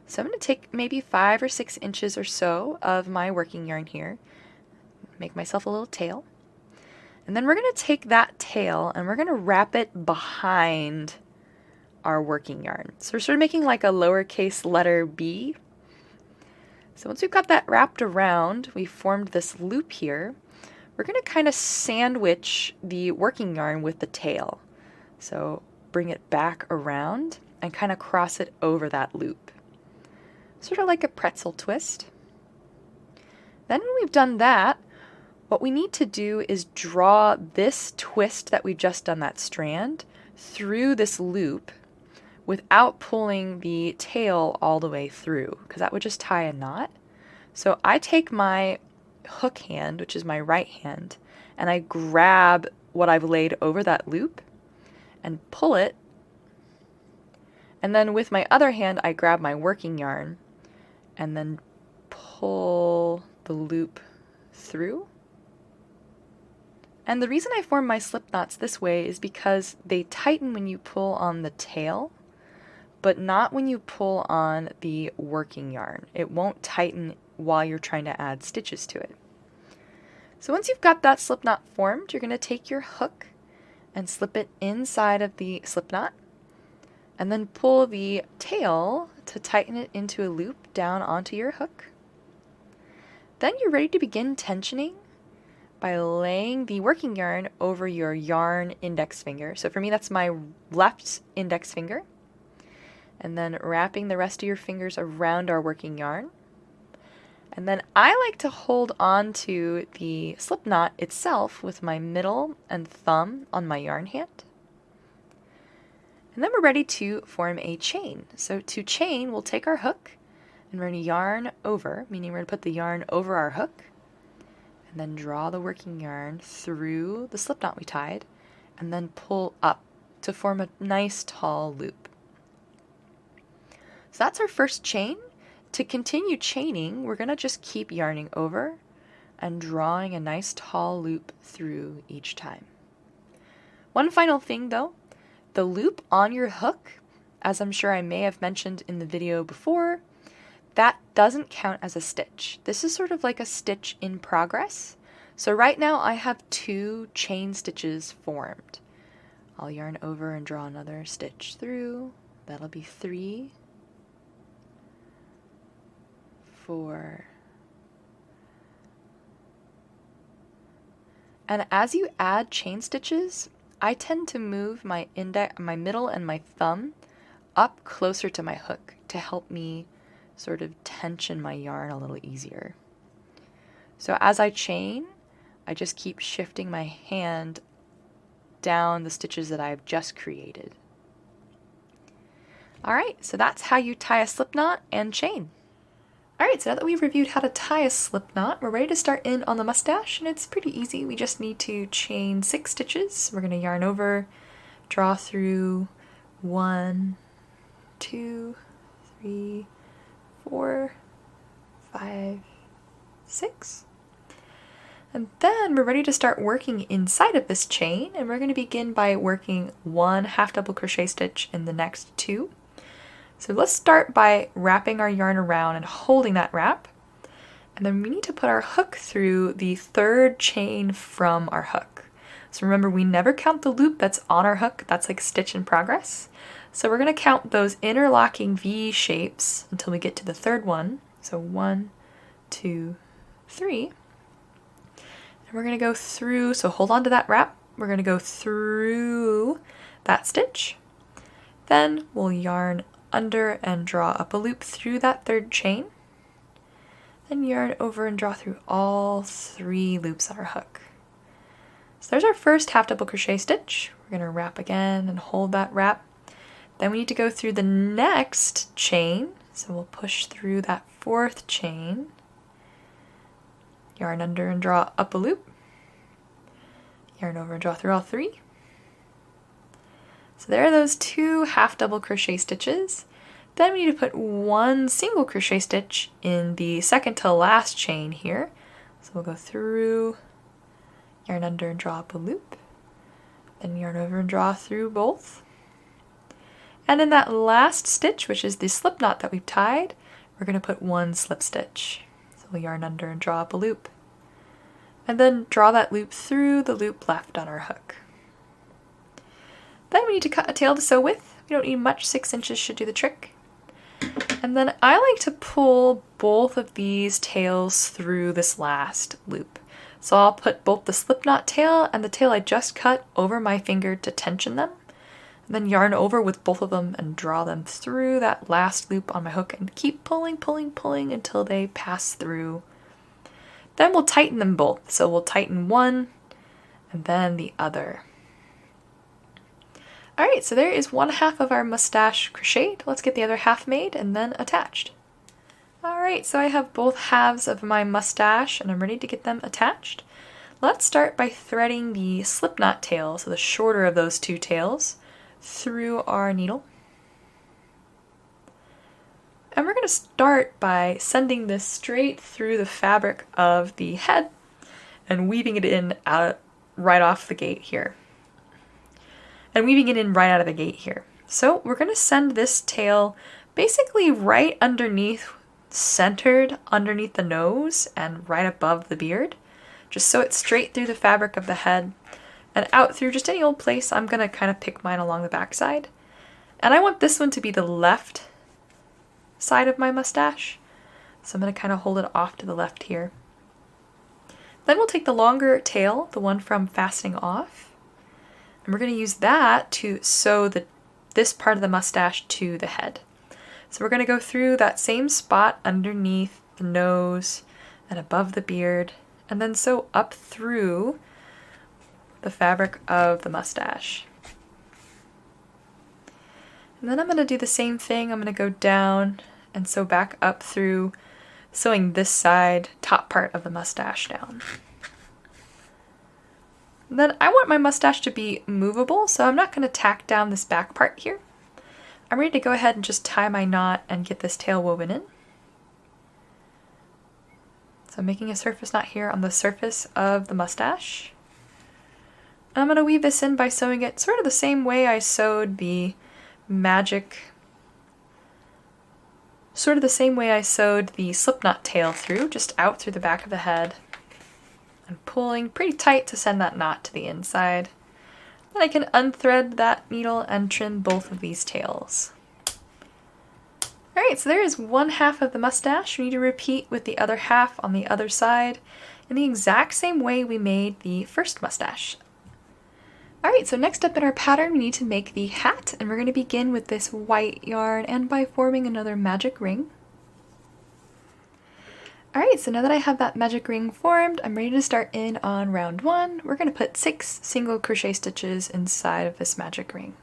So I'm going to take maybe 5 or 6 inches or so of my working yarn here, make myself a little tail, and then we're going to take that tail and we're going to wrap it behind our working yarn. So we're sort of making like a lowercase letter B. So once we've got that wrapped around, we formed this loop here. We're going to kind of sandwich the working yarn with the tail. So bring it back around and kind of cross it over that loop. Sort of like a pretzel twist. Then when we've done that, what we need to do is draw this twist that we've just done, that strand, through this loop without pulling the tail all the way through, because that would just tie a knot. So I take my hook hand, which is my right hand, and I grab what I've laid over that loop and pull it. And then with my other hand, I grab my working yarn and then pull the loop through. And the reason I form my slip knots this way is because they tighten when you pull on the tail, but not when you pull on the working yarn. It won't tighten while you're trying to add stitches to it. So once you've got that slip knot formed, you're going to take your hook and slip it inside of the slip knot, and then pull the tail to tighten it into a loop down onto your hook. Then you're ready to begin tensioning by laying the working yarn over your yarn index finger. So for me, that's my left index finger. and then wrapping the rest of your fingers around our working yarn. And then I like to hold on to the slip knot itself with my middle and thumb on my yarn hand. And then we're ready to form a chain. So to chain, we'll take our hook and we're going to yarn over, meaning we're going to put the yarn over our hook, and then draw the working yarn through the slip knot we tied, and then pull up to form a nice tall loop. So that's our first chain. To continue chaining, we're going to just keep yarning over and drawing a nice tall loop through each time. One final thing though, the loop on your hook, as I'm sure I may have mentioned in the video before, that doesn't count as a stitch. This is sort of like a stitch in progress. So right now I have 2 chain stitches formed. I'll yarn over and draw another stitch through. That'll be 3, 4. And as you add chain stitches, I tend to move my middle and my thumb up closer to my hook to help me sort of tension my yarn a little easier. So as I chain, I just keep shifting my hand down the stitches that I've just created. Alright, so that's how you tie a slip knot and chain. Alright, so now that we've reviewed how to tie a slip knot, we're ready to start in on the mustache, and it's pretty easy. We just need to chain 6 stitches. We're going to yarn over, draw through 1, 2, 3, 4, 5, 6. And then we're ready to start working inside of this chain, and we're going to begin by working 1 half double crochet stitch in the next 2. So let's start by wrapping our yarn around and holding that wrap. And then we need to put our hook through the 3rd chain from our hook. So remember, we never count the loop that's on our hook. That's like stitch in progress. So we're going to count those interlocking V shapes until we get to the 3rd one. So 1, 2, 3. And we're going to go through, so hold on to that wrap. We're going to go through that stitch. Then we'll yarn under and draw up a loop through that 3rd chain. Then yarn over and draw through all 3 loops on our hook. So there's our first half double crochet stitch. We're going to wrap again and hold that wrap. Then we need to go through the next chain. So we'll push through that 4th chain. Yarn under and draw up a loop. Yarn over and draw through all 3. So there are those 2 half double crochet stitches. Then we need to put 1 single crochet stitch in the second to last chain here. So we'll go through, yarn under and draw up a loop, then yarn over and draw through both. And in that last stitch, which is the slip knot that we've tied, we're going to put 1 slip stitch. So we'll yarn under and draw up a loop, and then draw that loop through the loop left on our hook. Then we need to cut a tail to sew with. We don't need much, 6 inches should do the trick. And then I like to pull both of these tails through this last loop. So I'll put both the slip knot tail and the tail I just cut over my finger to tension them. And then yarn over with both of them and draw them through that last loop on my hook and keep pulling, pulling, pulling until they pass through. Then we'll tighten them both. So we'll tighten one and then the other. Alright, so there is 1 half of our mustache crocheted. Let's get the other half made and then attached. Alright, so I have both halves of my mustache and I'm ready to get them attached. Let's start by threading the slip knot tail, so the shorter of those 2 tails, through our needle. And we're going to start by sending this straight through the fabric of the head and weaving it in right off the gate here. So we're going to send this tail basically right underneath, centered underneath the nose and right above the beard, just so it's straight through the fabric of the head and out through just any old place. I'm going to kind of pick mine along the back side. And I want this one to be the left side of my mustache. So I'm going to kind of hold it off to the left here. Then we'll take the longer tail, the one from fastening off, and we're going to use that to sew this part of the mustache to the head. So we're going to go through that same spot underneath the nose and above the beard, and then sew up through the fabric of the mustache. And then I'm going to do the same thing. I'm going to go down and sew back up through, sewing this side, top part of the mustache down. And then I want my mustache to be movable, so I'm not going to tack down this back part here. I'm ready to go ahead and just tie my knot and get this tail woven in. So I'm making a surface knot here on the surface of the mustache. I'm going to weave this in by sewing it sort of the same way I sewed the slipknot tail through, just out through the back of the head and pulling pretty tight to send that knot to the inside. Then I can unthread that needle and trim both of these tails. Alright, so there is one half of the mustache. We need to repeat with the other half on the other side in the exact same way we made the first mustache. Alright, so next up in our pattern we need to make the hat, and we're going to begin with this white yarn and by forming another magic ring. Alright, so now that I have that magic ring formed, I'm ready to start in on round 1. We're going to put 6 single crochet stitches inside of this magic ring.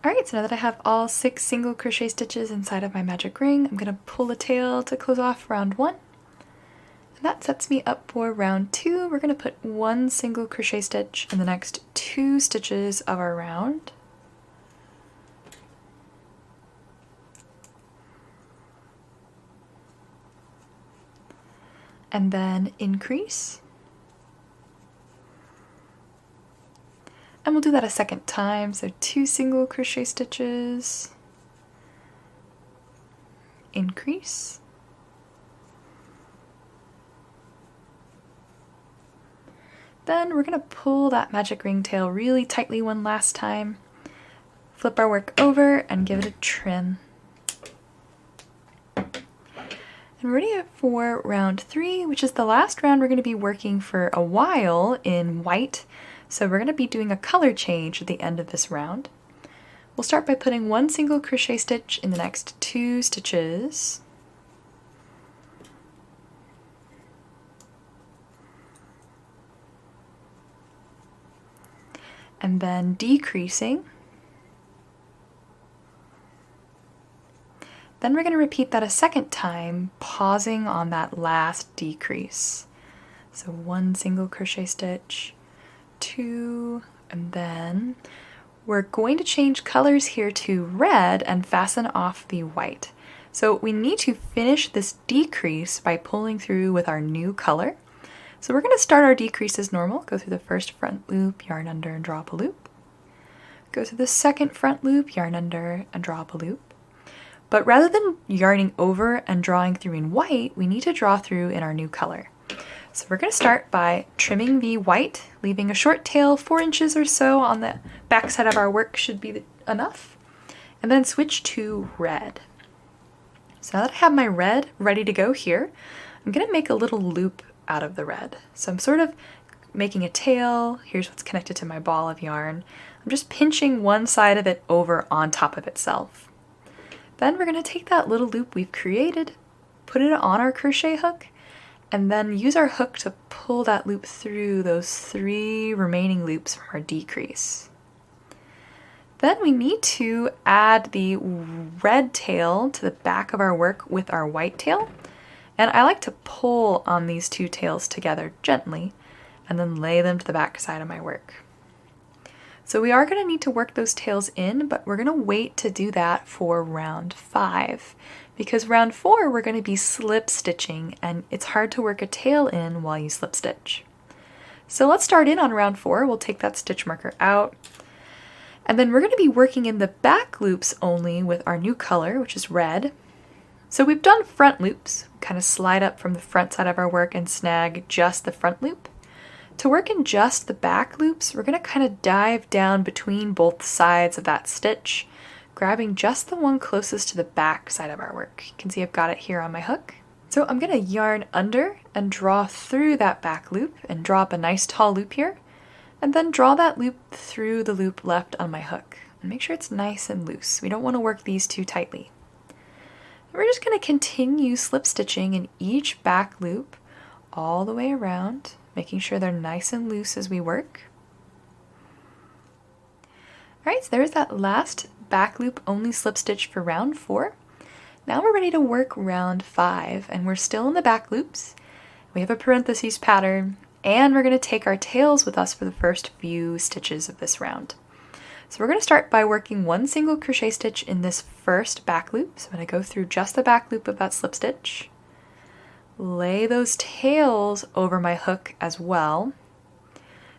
Alright, so now that I have all 6 single crochet stitches inside of my magic ring, I'm going to pull the tail to close off round 1. And that sets me up for round 2. We're going to put 1 single crochet stitch in the next 2 stitches of our round. And then increase. And we'll do that a second time, so 2 single crochet stitches, increase, then we're going to pull that magic ring tail really tightly one last time, flip our work over and give it a trim. And we're ready for round 3, which is the last round we're going to be working for a while in white. So we're going to be doing a color change at the end of this round. We'll start by putting 1 single crochet stitch in the next 2 stitches. And then decreasing. Then we're going to repeat that a second time, pausing on that last decrease. So 1 single crochet stitch, 2, and then we're going to change colors here to red and fasten off the white. So we need to finish this decrease by pulling through with our new color. So we're going to start our decrease as normal, go through the first front loop, yarn under and draw up a loop. Go through the second front loop, yarn under and draw up a loop. But rather than yarning over and drawing through in white, we need to draw through in our new color. So we're going to start by trimming the white, leaving a short tail 4 inches or so on the back side of our work should be enough, and then switch to red. So now that I have my red ready to go here, I'm going to make a little loop out of the red. So I'm sort of making a tail. Here's what's connected to my ball of yarn. I'm just pinching one side of it over on top of itself. Then we're going to take that little loop we've created, put it on our crochet hook, and then use our hook to pull that loop through those 3 remaining loops from our decrease. Then we need to add the red tail to the back of our work with our white tail, and I like to pull on these 2 tails together gently and then lay them to the back side of my work. So we are going to need to work those tails in, but we're going to wait to do that for round 5. Because round 4 we're going to be slip stitching, and it's hard to work a tail in while you slip stitch. So let's start in on round 4. We'll take that stitch marker out, and then we're going to be working in the back loops only with our new color, which is red. So we've done front loops, kind of slide up from the front side of our work and snag just the front loop. To work in just the back loops, we're going to kind of dive down between both sides of that stitch, grabbing just the one closest to the back side of our work. You can see I've got it here on my hook. So I'm going to yarn under and draw through that back loop and draw up a nice tall loop here, and then draw that loop through the loop left on my hook. and make sure it's nice and loose. We don't want to work these too tightly. We're just going to continue slip stitching in each back loop all the way around, making sure they're nice and loose as we work. Alright, so there's that last back loop only slip stitch for round 4. Now we're ready to work round 5, and we're still in the back loops. We have a parentheses pattern, and we're going to take our tails with us for the first few stitches of this round. So we're going to start by working one single crochet stitch in this first back loop. So I'm going to go through just the back loop of that slip stitch, lay those tails over my hook as well,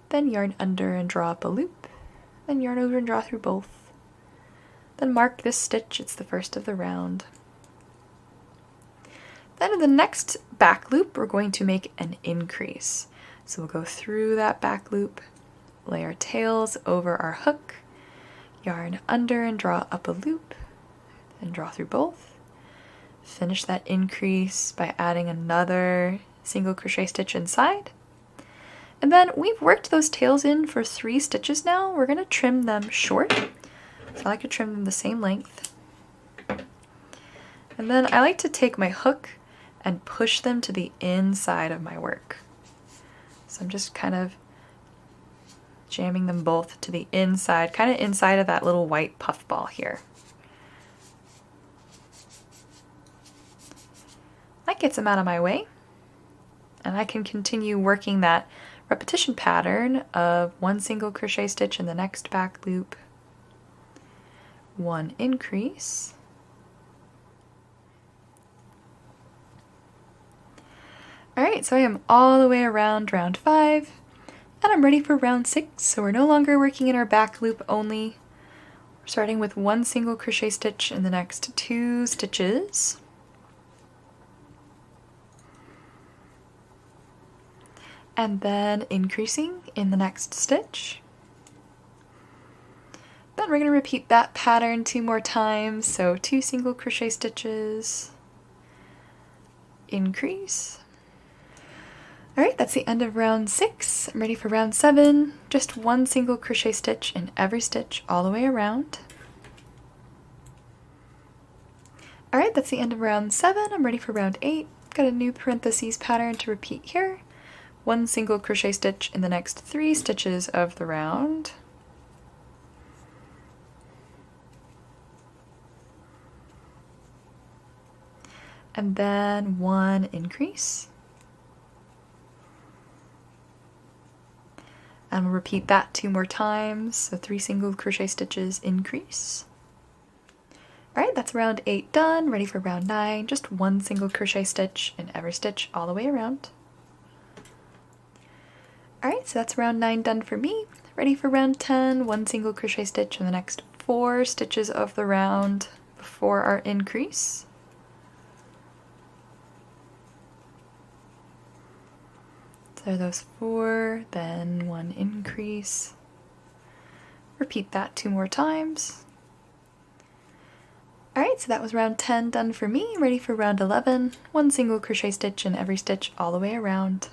then yarn under and draw up a loop, then yarn over and draw through both. Then mark this stitch, it's the first of the round. Then in the next back loop, we're going to make an increase. So we'll go through that back loop, lay our tails over our hook, yarn under and draw up a loop, and draw through both. Finish that increase by adding another single crochet stitch inside. And then we've worked those tails in for 3 stitches now. We're going to trim them short. So I like to trim them the same length. And then I like to take my hook and push them to the inside of my work. So I'm just kind of jamming them both to the inside, kind of inside of that little white puff ball here. That gets them out of my way. And I can continue working that repetition pattern of one single crochet stitch in the next back loop, one increase, alright, so I am all the way around round 5, and I'm ready for round 6, so we're no longer working in our back loop only. We're starting with one single crochet stitch in the next 2 stitches. And then increasing in the next stitch. Then we're going to repeat that pattern 2 more times, so 2 single crochet stitches, increase. Alright, that's the end of round 6. I'm ready for round 7. Just one single crochet stitch in every stitch all the way around. Alright, that's the end of round 7. I'm ready for round 8. Got a new parentheses pattern to repeat here. One single crochet stitch in the next 3 stitches of the round. And then one increase. And we'll repeat that 2 more times, so 3 single crochet stitches, increase. Alright, that's round 8 done, ready for round 9, just one single crochet stitch in every stitch all the way around. Alright, so that's round 9 done for me. Ready for round 10, one single crochet stitch in the next 4 stitches of the round before our increase. So those 4, then one increase. Repeat that 2 more times. Alright, so that was round 10 done for me. Ready for round 11, one single crochet stitch in every stitch all the way around.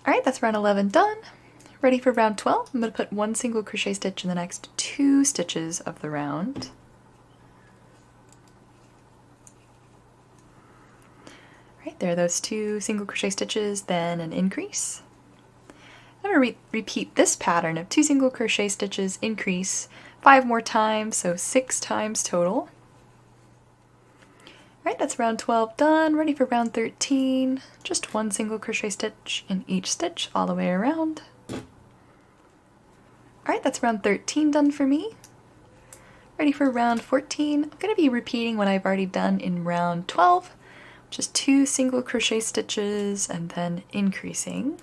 Alright, that's round 11 done. Ready for round 12. I'm going to put one single crochet stitch in the next 2 stitches of the round. Alright, there are those 2 single crochet stitches, then an increase. I'm going to repeat this pattern of 2 single crochet stitches, increase 5 more times, so 6 times total. Alright, that's round 12 done, ready for round 13. Just one single crochet stitch in each stitch all the way around. Alright, that's round 13 done for me. Ready for round 14. I'm going to be repeating what I've already done in round 12. Just 2 single crochet stitches and then increasing.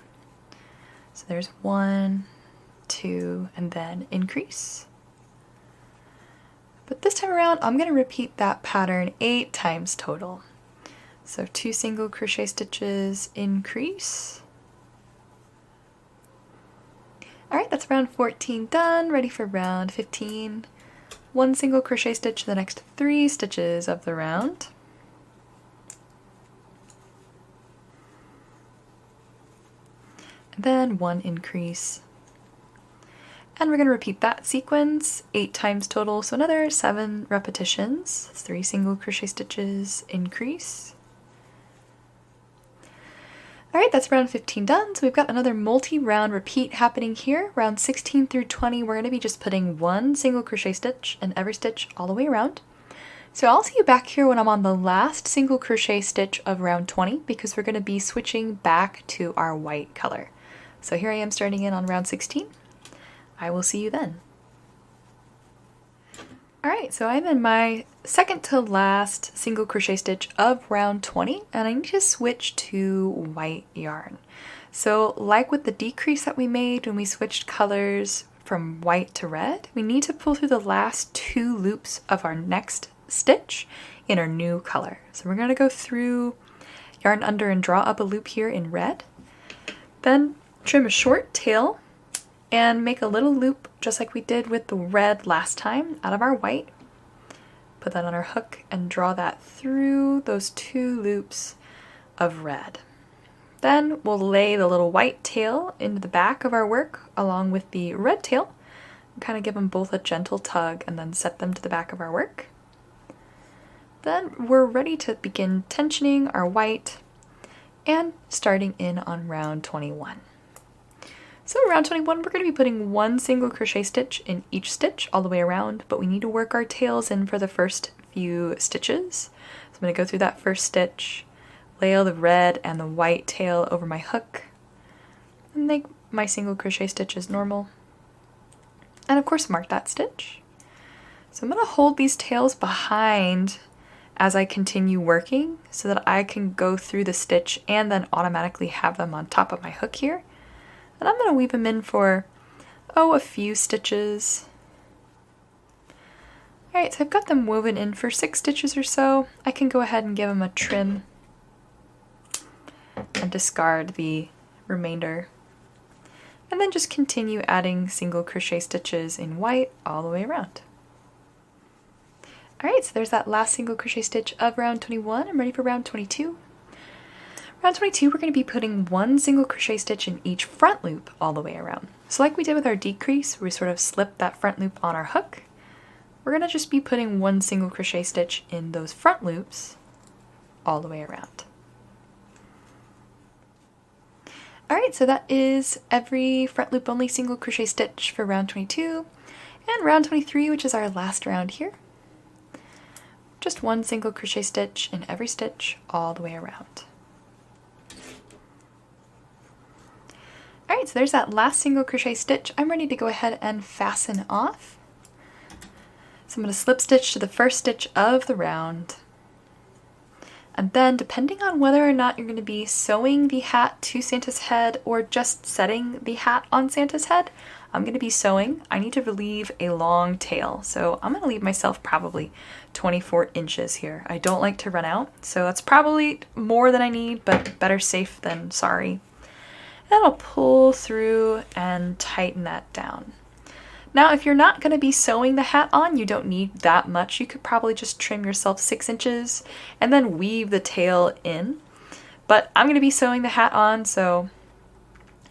So there's 1, 2, and then increase. But this time around, I'm going to repeat that pattern 8 times total. So 2 single crochet stitches, increase. Alright, that's round 14 done, ready for round 15. One single crochet stitch the next 3 stitches of the round. And then one increase. And we're going to repeat that sequence 8 times total, so another 7 repetitions. 3 single crochet stitches, increase. Alright, that's round 15 done, so we've got another multi-round repeat happening here. Round 16 through 20, we're going to be just putting 1 single crochet stitch in every stitch all the way around. So I'll see you back here when I'm on the last single crochet stitch of round 20, because we're going to be switching back to our white color. So here I am starting in on round 16. I will see you then. Alright, so I'm in my second to last single crochet stitch of round 20, and I need to switch to white yarn. So like with the decrease that we made when we switched colors from white to red, we need to pull through the last 2 loops of our next stitch in our new color. So we're going to go through yarn under and draw up a loop here in red, then trim a short tail and make a little loop just like we did with the red last time out of our white. Put that on our hook and draw that through those 2 loops of red. Then we'll lay the little white tail into the back of our work along with the red tail, and kind of give them both a gentle tug and then set them to the back of our work. Then we're ready to begin tensioning our white and starting in on round 21. So round 21, we're going to be putting 1 single crochet stitch in each stitch all the way around, but we need to work our tails in for the first few stitches. So I'm going to go through that first stitch, lay all the red and the white tail over my hook, and make my single crochet stitch as normal. And of course mark that stitch. So I'm going to hold these tails behind as I continue working so that I can go through the stitch and then automatically have them on top of my hook here. And I'm going to weave them in for, a few stitches. Alright, so I've got them woven in for 6 stitches or so. I can go ahead and give them a trim and discard the remainder. And then just continue adding single crochet stitches in white all the way around. Alright, so there's that last single crochet stitch of round 21. I'm ready for round 22. Round 22, we're going to be putting 1 single crochet stitch in each front loop all the way around. So like we did with our decrease, where we sort of slipped that front loop on our hook, we're going to just be putting 1 single crochet stitch in those front loops all the way around. Alright, so that is every front loop only single crochet stitch for round 22, and round 23, which is our last round here. Just 1 single crochet stitch in every stitch all the way around. Alright, so there's that last single crochet stitch. I'm ready to go ahead and fasten off. So I'm going to slip stitch to the first stitch of the round. And then, depending on whether or not you're going to be sewing the hat to Santa's head or just setting the hat on Santa's head, I'm going to be sewing. I need to relieve a long tail, so I'm going to leave myself probably 24 inches here. I don't like to run out, so that's probably more than I need, but better safe than sorry. And I'll pull through and tighten that down. Now, if you're not going to be sewing the hat on, you don't need that much. You could probably just trim yourself 6 inches and then weave the tail in. But I'm going to be sewing the hat on, so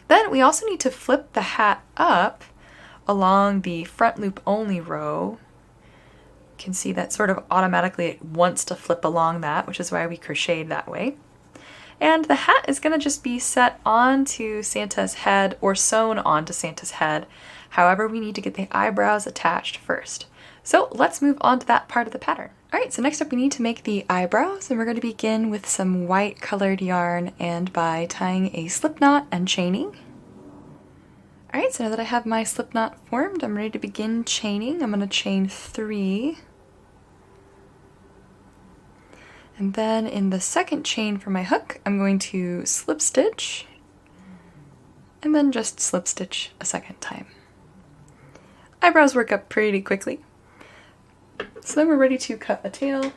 then we also need to flip the hat up along the front loop only row. You can see that sort of automatically it wants to flip along that, which is why we crocheted that way. And the hat is going to just be set onto Santa's head or sewn onto Santa's head. However, we need to get the eyebrows attached first. So let's move on to that part of the pattern. Alright, so next up we need to make the eyebrows, and we're going to begin with some white colored yarn and by tying a slip knot and chaining. Alright, so now that I have my slip knot formed, I'm ready to begin chaining. I'm going to chain 3. And then in the second chain for my hook, I'm going to slip stitch and then just slip stitch a second time. Eyebrows work up pretty quickly. So then we're ready to cut a tail.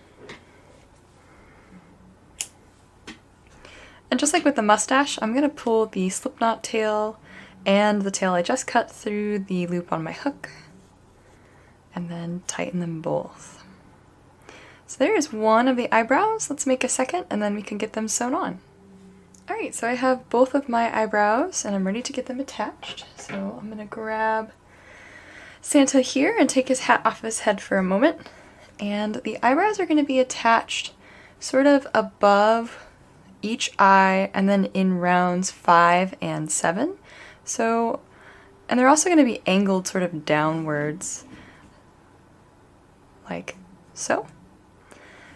And just like with the mustache, I'm going to pull the slip knot tail and the tail I just cut through the loop on my hook and then tighten them both. So there is one of the eyebrows. Let's make a second and then we can get them sewn on. Alright, so I have both of my eyebrows and I'm ready to get them attached. So I'm going to grab Santa here and take his hat off his head for a moment. And the eyebrows are going to be attached sort of above each eye and then in rounds 5 and 7. So, and they're also going to be angled sort of downwards, like so.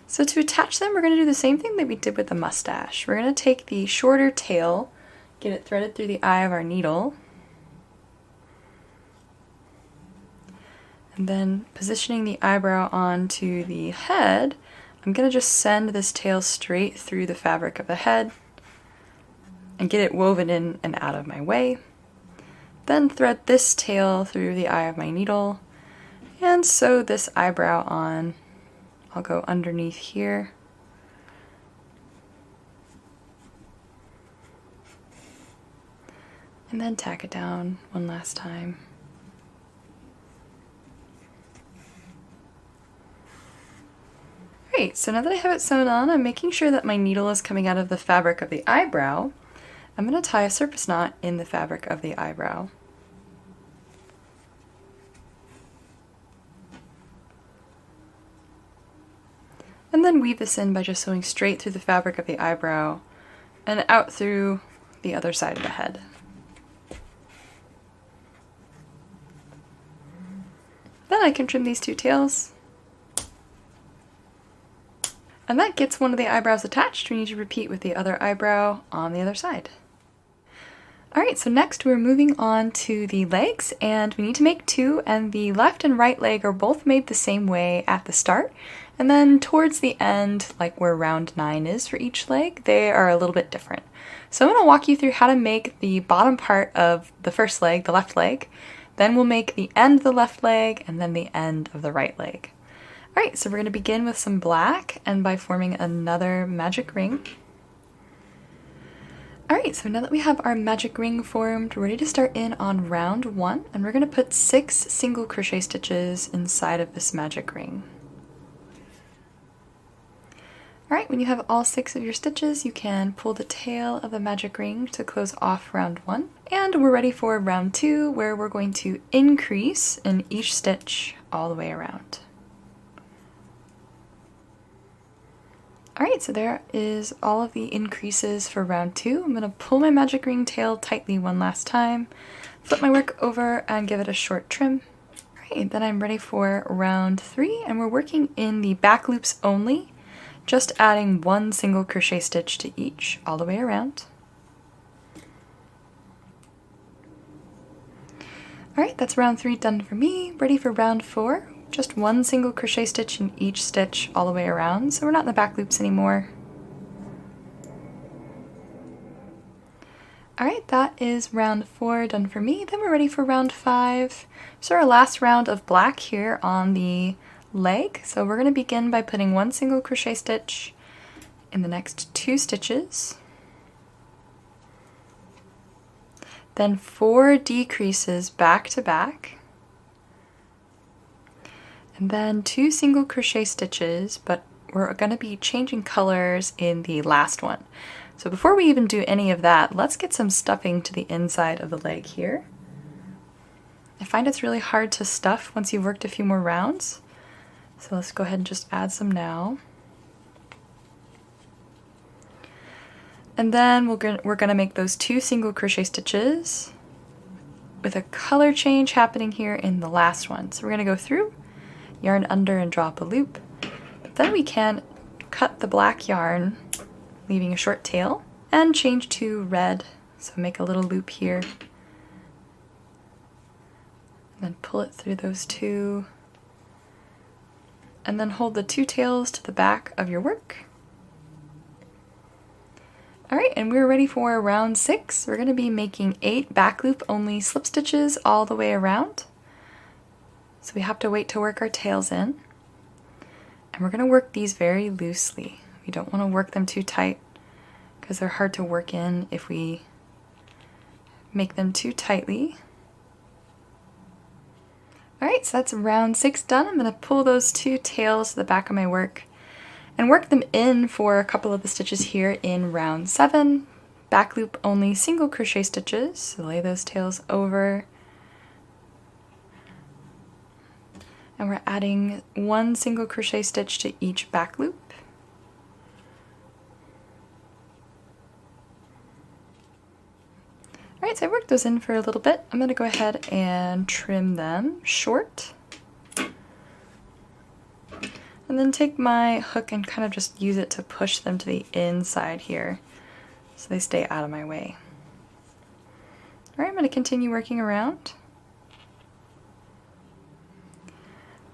So to attach them, we're going to do the same thing that we did with the mustache. We're going to take the shorter tail, get it threaded through the eye of our needle, and then positioning the eyebrow onto the head, I'm going to just send this tail straight through the fabric of the head and get it woven in and out of my way. Then thread this tail through the eye of my needle and sew this eyebrow on. I'll go underneath here. And then tack it down one last time. Great, so now that I have it sewn on, I'm making sure that my needle is coming out of the fabric of the eyebrow. I'm going to tie a surface knot in the fabric of the eyebrow. And then weave this in by just sewing straight through the fabric of the eyebrow and out through the other side of the head. Then I can trim these two tails. And that gets one of the eyebrows attached. We need to repeat with the other eyebrow on the other side. Alright, so next we're moving on to the legs, and we need to make two, and the left and right leg are both made the same way at the start. And then towards the end, like where round 9 is for each leg, they are a little bit different. So I'm going to walk you through how to make the bottom part of the first leg, the left leg. Then we'll make the end of the left leg, and then the end of the right leg. Alright, so we're going to begin with some black, and by forming another magic ring. Alright, so now that we have our magic ring formed, we're ready to start in on round 1, and we're going to put 6 single crochet stitches inside of this magic ring. Alright, when you have all 6 of your stitches, you can pull the tail of the magic ring to close off round 1. And we're ready for round 2, where we're going to increase in each stitch all the way around. Alright, so there is all of the increases for round 2. I'm going to pull my magic ring tail tightly one last time, flip my work over and give it a short trim. Alright, then I'm ready for round 3, and we're working in the back loops only, just adding 1 single crochet stitch to each all the way around. Alright, that's round 3 done for me. Ready for round 4. Just 1 single crochet stitch in each stitch all the way around, so we're not in the back loops anymore. Alright, that is round 4 done for me. Then we're ready for round 5. So our last round of black here on the leg. So we're going to begin by putting 1 single crochet stitch in the next 2 stitches. Then 4 decreases back to back. And then 2 single crochet stitches, but we're going to be changing colors in the last one. So before we even do any of that, let's get some stuffing to the inside of the leg here. I find it's really hard to stuff once you've worked a few more rounds. So let's go ahead and just add some now. And then we're going to make those 2 single crochet stitches with a color change happening here in the last one. So we're going to go through, yarn under and drop a loop. But then we can cut the black yarn, leaving a short tail, and change to red. So make a little loop here. And then pull it through those 2. And then hold the 2 tails to the back of your work. Alright, and we're ready for round 6. We're going to be making 8 back loop only slip stitches all the way around. So we have to wait to work our tails in. And we're going to work these very loosely. We don't want to work them too tight because they're hard to work in if we make them too tightly. Alright, so that's round 6 done. I'm going to pull those 2 tails to the back of my work and work them in for a couple of the stitches here in round 7. Back loop only single crochet stitches. So lay those tails over. And we're adding 1 single crochet stitch to each back loop. Alright, so I worked those in for a little bit. I'm going to go ahead and trim them short. And then take my hook and kind of just use it to push them to the inside here so they stay out of my way. Alright, I'm going to continue working around.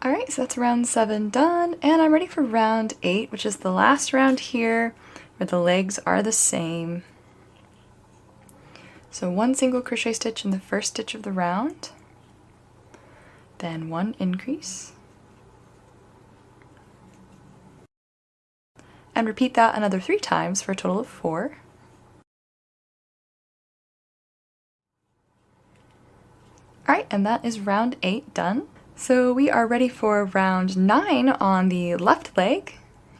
Alright, so that's round 7 done, and I'm ready for round 8, which is the last round here where the legs are the same. So 1 single crochet stitch in the first stitch of the round, then 1 increase, and repeat that another 3 times for a total of 4. Alright, and that is round 8 done. So we are ready for round 9 on the left leg,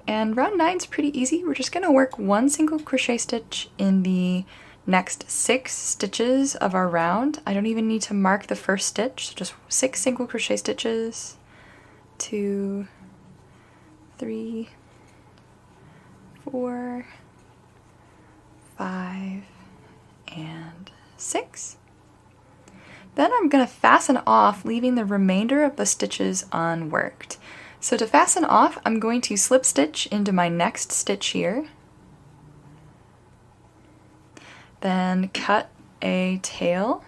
and round 9 is pretty easy. We're just going to work 1 single crochet stitch in the next 6 stitches of our round. I don't even need to mark the first stitch, so just 6 single crochet stitches, 2, 3, 4, 5, and 6. Then I'm going to fasten off, leaving the remainder of the stitches unworked. So to fasten off, I'm going to slip stitch into my next stitch here, then cut a tail.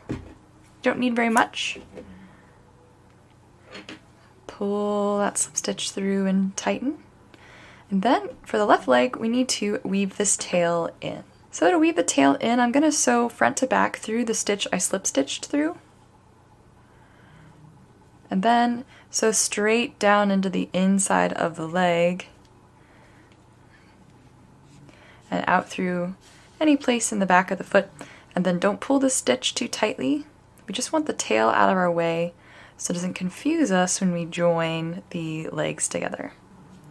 Don't need very much. Pull that slip stitch through and tighten. And then for the left leg, we need to weave this tail in. So to weave the tail in, I'm going to sew front to back through the stitch I slip stitched through. And then sew straight down into the inside of the leg and out through any place in the back of the foot. And then don't pull the stitch too tightly. We just want the tail out of our way so it doesn't confuse us when we join the legs together.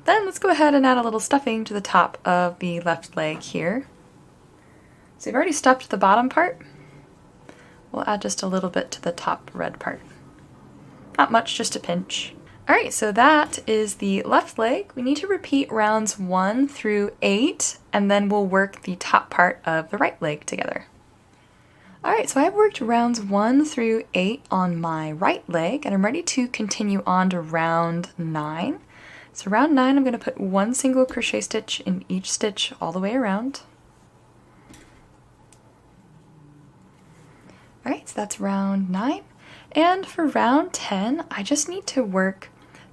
Then let's go ahead and add a little stuffing to the top of the left leg here. So we've already stuffed the bottom part. We'll add just a little bit to the top red part. Not much, just a pinch. Alright, so that is the left leg. We need to repeat rounds 1 through 8, and then we'll work the top part of the right leg together. Alright, so I've worked rounds 1 through 8 on my right leg, and I'm ready to continue on to round 9. So round 9, I'm going to put 1 single crochet stitch in each stitch all the way around. Alright, so that's round 9. And for round 10, I just need to work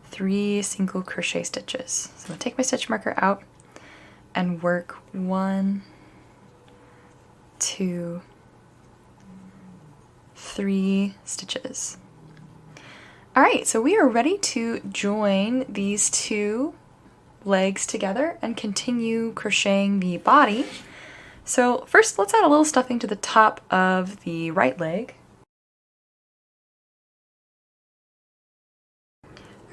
3 single crochet stitches. So I'm going to take my stitch marker out and work 1, 2, 3 stitches. Alright, so we are ready to join these 2 legs together and continue crocheting the body. So first, let's add a little stuffing to the top of the right leg.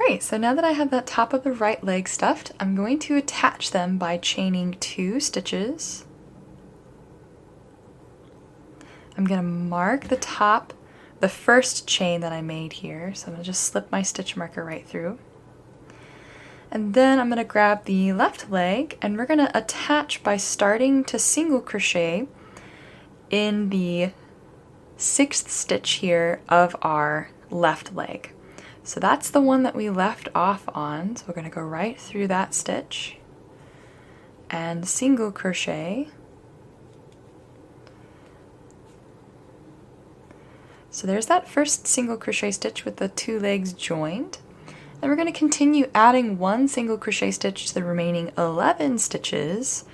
Alright, so now that I have that top of the right leg stuffed, I'm going to attach them by chaining 2 stitches. I'm going to mark the top, the first chain that I made here, so I'm going to just slip my stitch marker right through. And then I'm going to grab the left leg, and we're going to attach by starting to single crochet in the 6th stitch here of our left leg. So that's the one that we left off on, so we're going to go right through that stitch and single crochet. So there's that first single crochet stitch with the 2 legs joined. And we're going to continue adding 1 single crochet stitch to the remaining 11 stitches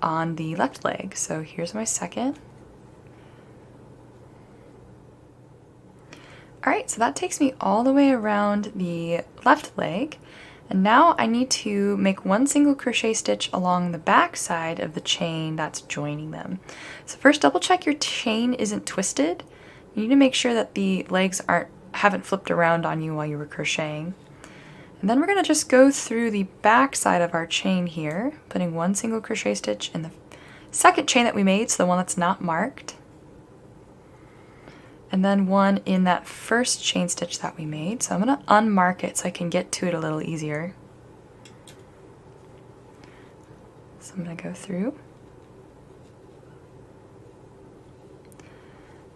on the left leg. So here's my second. Alright, so that takes me all the way around the left leg, and now I need to make 1 single crochet stitch along the back side of the chain that's joining them. So first, double check your chain isn't twisted. You need to make sure that the legs haven't flipped around on you while you were crocheting. And then we're going to just go through the back side of our chain here, putting 1 single crochet stitch in the second chain that we made, so the one that's not marked. and then one in that first chain stitch that we made. So I'm going to unmark it so I can get to it a little easier. So I'm going to go through.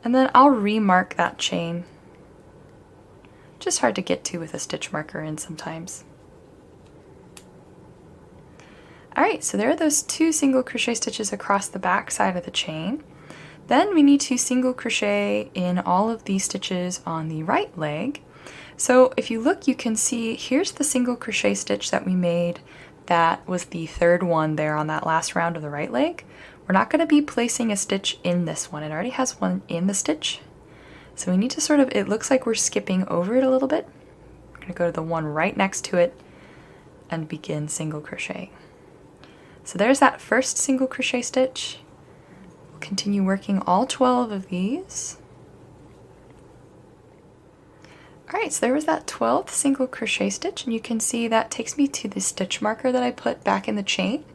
And then I'll remark that chain. Just hard to get to with a stitch marker in sometimes. Alright, so there are those 2 single crochet stitches across the back side of the chain. Then we need to single crochet in all of these stitches on the right leg. So if you look, you can see here's the single crochet stitch that we made that was the 3rd one there on that last round of the right leg. We're not going to be placing a stitch in this one. It already has one in the stitch. So we need to sort of, it looks like we're skipping over it a little bit. We're going to go to the one right next to it and begin single crochet. So there's that first single crochet stitch. We'll continue working all 12 of these. Alright, so there was that 12th single crochet stitch, and you can see that takes me to the stitch marker that I put back in the chain.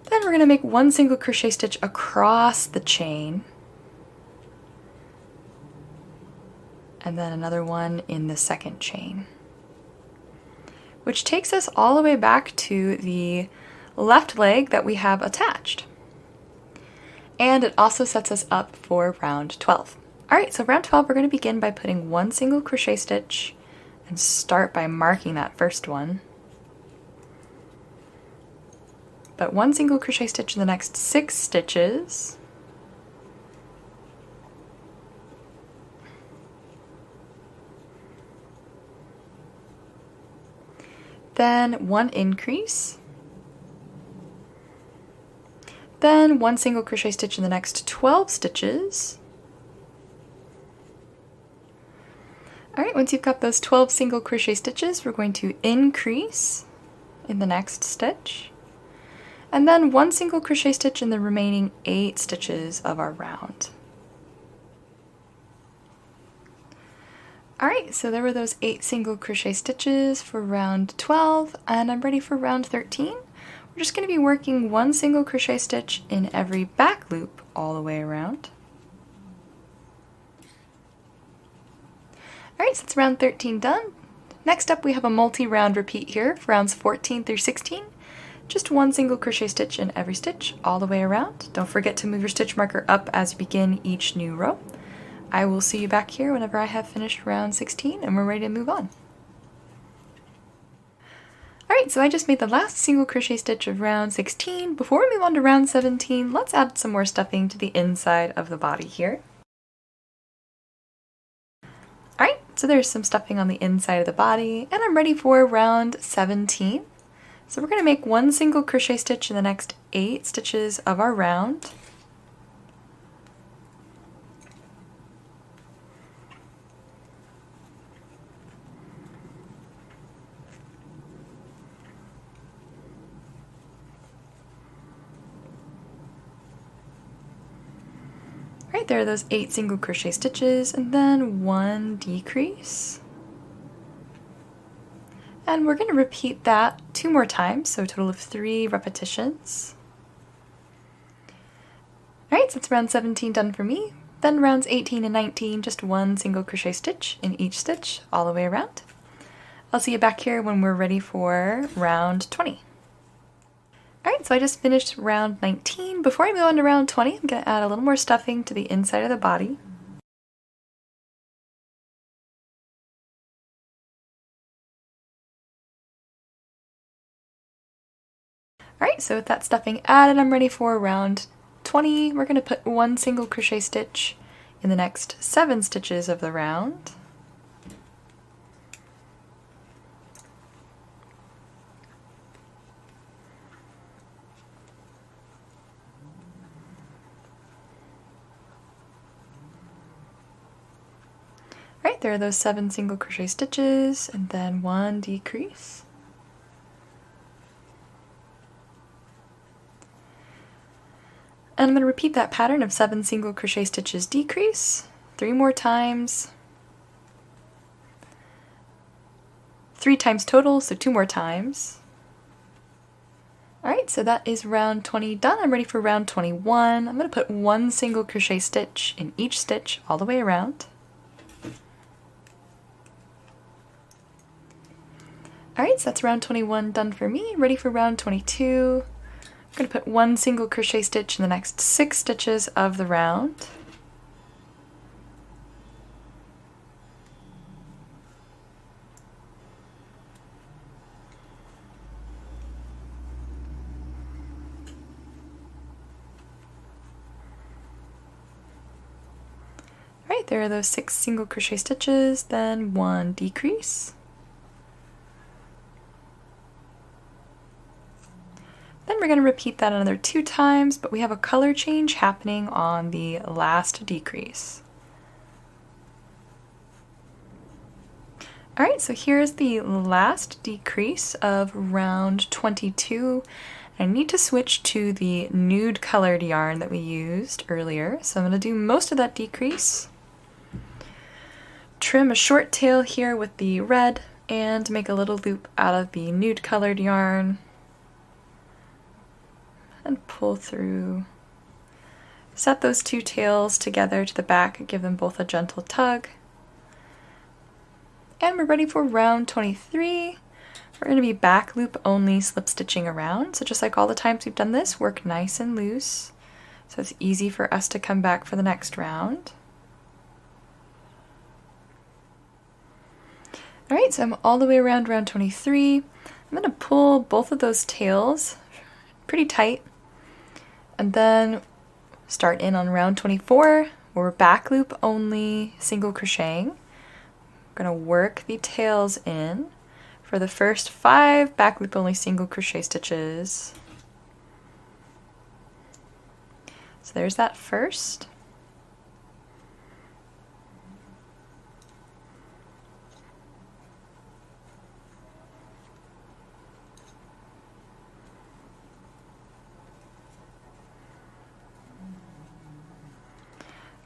Then we're going to make 1 single crochet stitch across the chain, and then another one in the 2nd chain, which takes us all the way back to the left leg that we have attached. And it also sets us up for round 12. Alright, so round 12 we're going to begin by putting 1 single crochet stitch and start by marking that first one. But 1 single crochet stitch in the next 6 stitches. Then 1 increase. Then 1 single crochet stitch in the next 12 stitches. Alright, once you've got those 12 single crochet stitches, we're going to increase in the next stitch. And then 1 single crochet stitch in the remaining 8 stitches of our round. Alright, so there were those 8 single crochet stitches for round 12, and I'm ready for round 13. We're just going to be working 1 single crochet stitch in every back loop all the way around. Alright, so it's round 13 done. Next up we have a multi-round repeat here for rounds 14 through 16. Just 1 single crochet stitch in every stitch all the way around. Don't forget to move your stitch marker up as you begin each new row. I will see you back here whenever I have finished round 16 and we're ready to move on. Alright, so I just made the last single crochet stitch of round 16. Before we move on to round 17, let's add some more stuffing to the inside of the body here. Alright, so there's some stuffing on the inside of the body, and I'm ready for round 17. So we're going to make 1 single crochet stitch in the next 8 stitches of our round. Right, there are those 8 single crochet stitches, and then 1 decrease. And we're going to repeat that 2 more times, so a total of 3 repetitions. Alright, so it's round 17 done for me. Then rounds 18 and 19, just 1 single crochet stitch in each stitch all the way around. I'll see you back here when we're ready for round 20. Alright, so I just finished round 19. Before I move on to round 20, I'm going to add a little more stuffing to the inside of the body. Alright, so with that stuffing added, I'm ready for round 20. We're going to put 1 single crochet stitch in the next 7 stitches of the round. Alright, there are those 7 single crochet stitches, and then 1 decrease. And I'm going to repeat that pattern of 7 single crochet stitches decrease 3 more times. 3 times total, so 2 more times. Alright, Alright, so that is round 20 done. I'm ready for round 21. I'm going to put one single crochet stitch in each stitch all the way around. Alright, so that's round 21 done for me. Ready for round 22. I'm going to put one single crochet stitch in the next 6 stitches of the round. Alright, there are those 6 single crochet stitches, then 1 decrease. Then we're going to repeat that another 2 times, but we have a color change happening on the last decrease. Alright, so here's the last decrease of round 22. I need to switch to the nude colored yarn that we used earlier, so I'm going to do most of that decrease. Trim a short tail here with the red and make a little loop out of the nude colored yarn and pull through. Set those 2 tails together to the back and give them both a gentle tug. And we're ready for round 23. We're going to be back loop only, slip stitching around. So just like all the times we've done this, work nice and loose so it's easy for us to come back for the next round. Alright, so I'm all the way around round 23. I'm going to pull both of those tails pretty tight and then start in on round 24 where we're back loop only, single crocheting. I'm going to work the tails in for the first 5 back loop only single crochet stitches. So there's that first.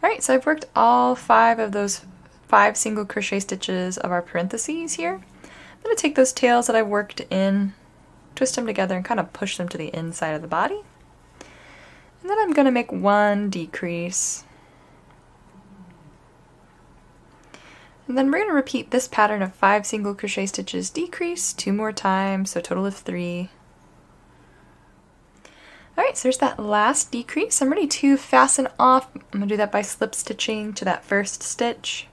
Alright, so I've worked all 5 of those 5 single crochet stitches of our parentheses here. I'm going to take those tails that I worked in, twist them together and kind of push them to the inside of the body. And then I'm going to make 1 decrease. And then we're going to repeat this pattern of 5 single crochet stitches decrease 2 more times, so a total of 3. Alright, so there's that last decrease. I'm ready to fasten off. I'm going to do that by slip stitching to that first stitch.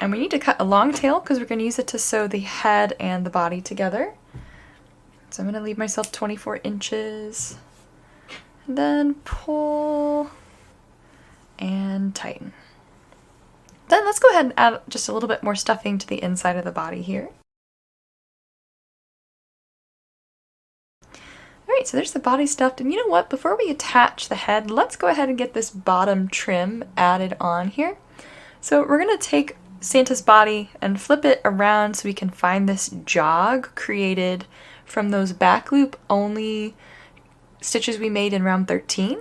And we need to cut a long tail because we're going to use it to sew the head and the body together. So I'm going to leave myself 24 inches. And then pull and tighten. Then let's go ahead and add just a little bit more stuffing to the inside of the body here. Alright, so there's the body stuffed, and you know what, before we attach the head, let's go ahead and get this bottom trim added on here. So we're going to take Santa's body and flip it around so we can find this jog created from those back loop only stitches we made in round 13.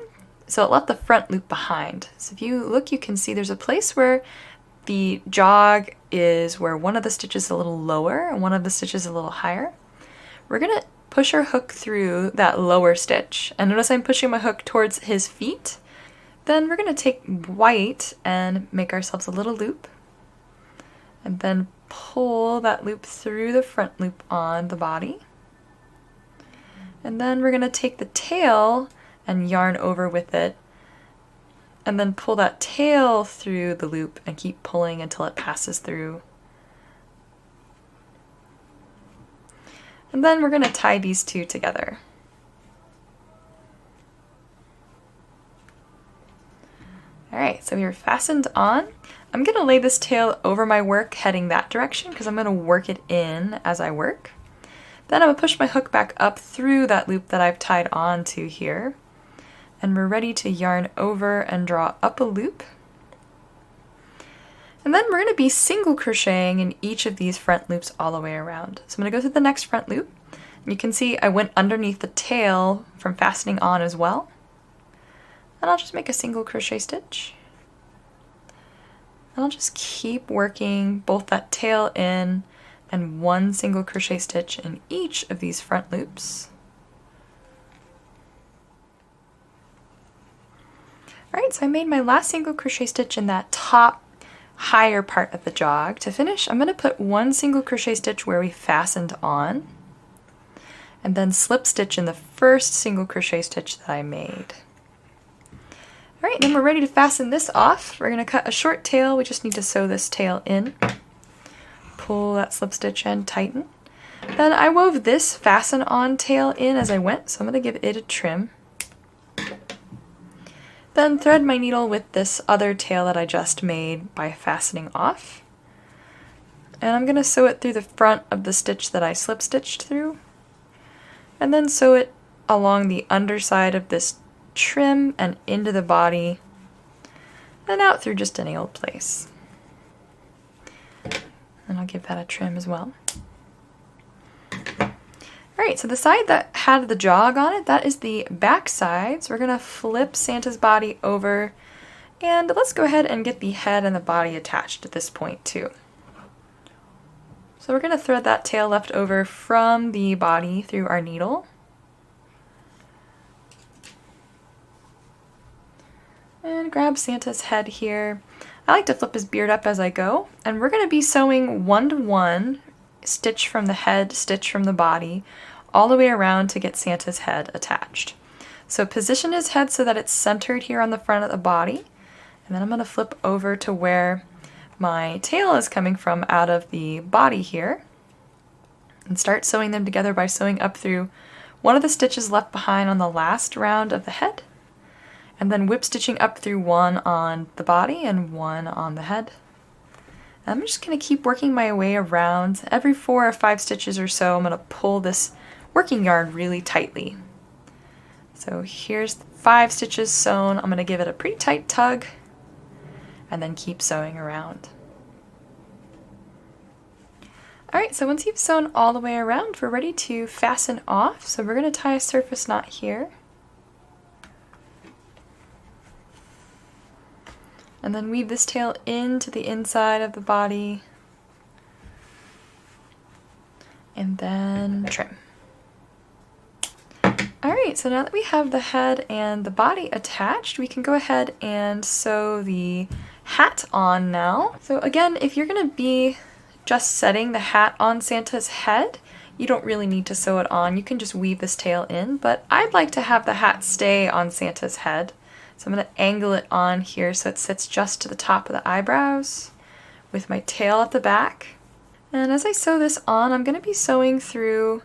So it left the front loop behind. So if you look, you can see there's a place where the jog is where one of the stitches is a little lower and one of the stitches is a little higher. We're going to push our hook through that lower stitch. And notice I'm pushing my hook towards his feet. Then we're going to take white and make ourselves a little loop. And then pull that loop through the front loop on the body. And then we're going to take the tail and yarn over with it. And then pull that tail through the loop and keep pulling until it passes through. And then we're going to tie these 2 together. Alright, so we are fastened on. I'm going to lay this tail over my work heading that direction because I'm going to work it in as I work. Then I'm going to push my hook back up through that loop that I've tied on to here. And we're ready to yarn over and draw up a loop. And then we're going to be single crocheting in each of these front loops all the way around. So I'm going to go through the next front loop. And you can see I went underneath the tail from fastening on as well. And I'll just make a single crochet stitch. And I'll just keep working both that tail in and 1 single crochet stitch in each of these front loops. Alright, so I made my last single crochet stitch in that top higher part of the jog. To finish, I'm going to put 1 single crochet stitch where we fastened on, and then slip stitch in the first single crochet stitch that I made. Alright, then we're ready to fasten this off. We're going to cut a short tail. We just need to sew this tail in. Pull that slip stitch and tighten. Then I wove this fasten on tail in as I went, so I'm going to give it a trim. Then thread my needle with this other tail that I just made by fastening off. And I'm going to sew it through the front of the stitch that I slip stitched through. And then sew it along the underside of this trim and into the body and out through just any old place. And I'll give that a trim as well. Alright, so the side that had the jog on it, that is the back side. So we're going to flip Santa's body over, and let's go ahead and get the head and the body attached at this point too. So we're going to thread that tail left over from the body through our needle. And grab Santa's head here. I like to flip his beard up as I go, and we're going to be sewing 1-to-1, stitch from the head, stitch from the body, all the way around to get Santa's head attached. So position his head so that it's centered here on the front of the body, and then I'm going to flip over to where my tail is coming from out of the body here, and start sewing them together by sewing up through one of the stitches left behind on the last round of the head, and then whip stitching up through 1 on the body and 1 on the head. I'm just going to keep working my way around. Every 4 or 5 stitches or so, I'm going to pull this working yarn really tightly. So here's 5 stitches sewn. I'm going to give it a pretty tight tug and then keep sewing around. Alright, so once you've sewn all the way around, we're ready to fasten off. So we're going to tie a surface knot here. And then weave this tail into the inside of the body, and then trim. Alright, so now that we have the head and the body attached, we can go ahead and sew the hat on now. So again, if you're going to be just setting the hat on Santa's head, you don't really need to sew it on. You can just weave this tail in, but I'd like to have the hat stay on Santa's head. So I'm going to angle it on here so it sits just to the top of the eyebrows with my tail at the back. And as I sew this on, I'm going to be sewing through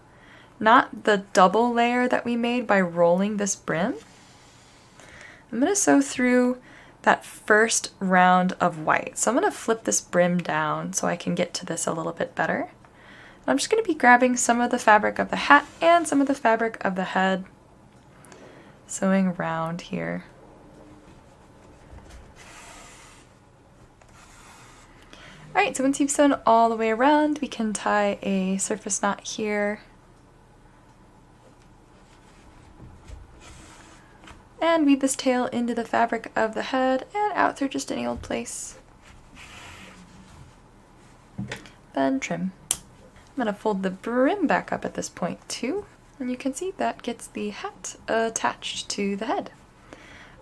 not the double layer that we made by rolling this brim. I'm going to sew through that first round of white. So I'm going to flip this brim down so I can get to this a little bit better. I'm just going to be grabbing some of the fabric of the hat and some of the fabric of the head, sewing around here. Alright, so once you've sewn all the way around, we can tie a surface knot here. And weave this tail into the fabric of the head and out through just any old place. Then trim. I'm going to fold the brim back up at this point too, and you can see that gets the hat attached to the head.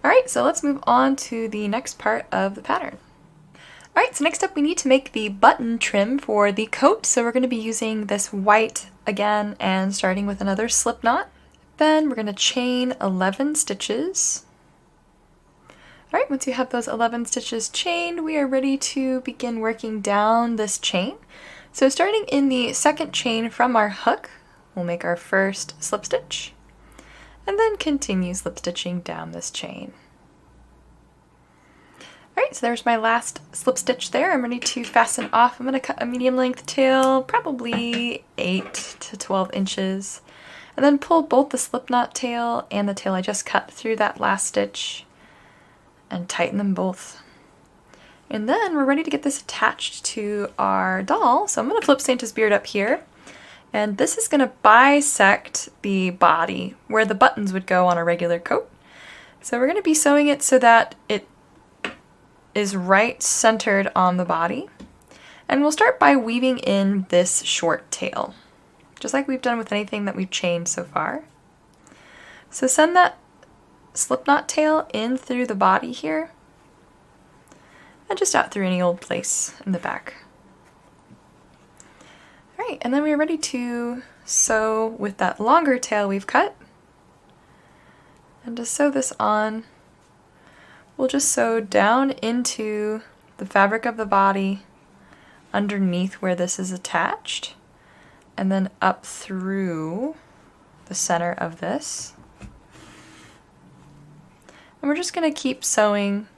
Alright, so let's move on to the next part of the pattern. Alright, so next up we need to make the button trim for the coat. So we're going to be using this white again and starting with another slip knot. Then we're going to chain 11 stitches. Alright, once you have those 11 stitches chained, we are ready to begin working down this chain. So starting in the second chain from our hook, we'll make our first slip stitch, and then continue slip stitching down this chain. Alright, so there's my last slip stitch there. I'm ready to fasten off. I'm going to cut a medium length tail, probably 8 to 12 inches, and then pull both the slip knot tail and the tail I just cut through that last stitch and tighten them both. And then we're ready to get this attached to our doll. So I'm going to flip Santa's beard up here, and this is going to bisect the body where the buttons would go on a regular coat. So we're going to be sewing it so that it is right centered on the body. And we'll start by weaving in this short tail, just like we've done with anything that we've chained so far. So send that slipknot tail in through the body here, and just out through any old place in the back. Alright, and then we're ready to sew with that longer tail we've cut. And to sew this on, we'll just sew down into the fabric of the body underneath where this is attached, and then up through the center of this. And we're just going to keep sewing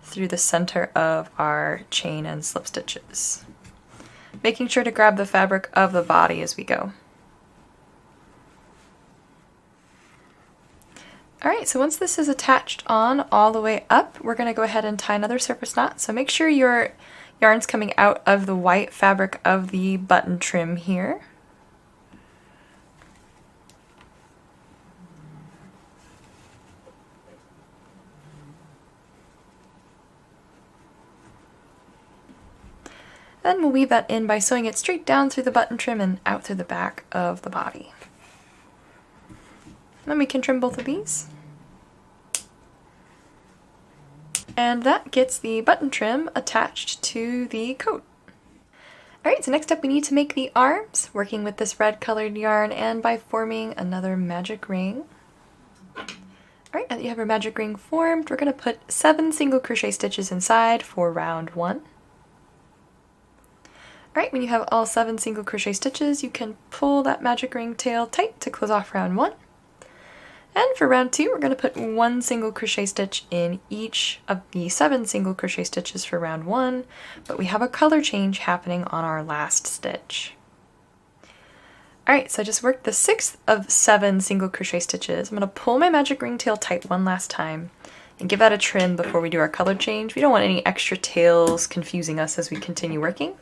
through the center of our chain and slip stitches, making sure to grab the fabric of the body as we go. Alright, so once this is attached on all the way up, we're going to go ahead and tie another surface knot. So make sure your yarn's coming out of the white fabric of the button trim here. Then we'll weave that in by sewing it straight down through the button trim and out through the back of the body. Then we can trim both of these. And that gets the button trim attached to the coat. Alright, so next up we need to make the arms, working with this red colored yarn and by forming another magic ring. Alright, now that you have your magic ring formed, we're going to put 7 single crochet stitches inside for round 1. Alright, when you have all 7 single crochet stitches, you can pull that magic ring tail tight to close off round 1. And for round 2, we're going to put 1 single crochet stitch in each of the 7 single crochet stitches for round 1, but we have a color change happening on our last stitch. Alright, so I just worked the 6th of 7 single crochet stitches. I'm going to pull my magic ring tail tight one last time and give that a trim before we do our color change. We don't want any extra tails confusing us as we continue working.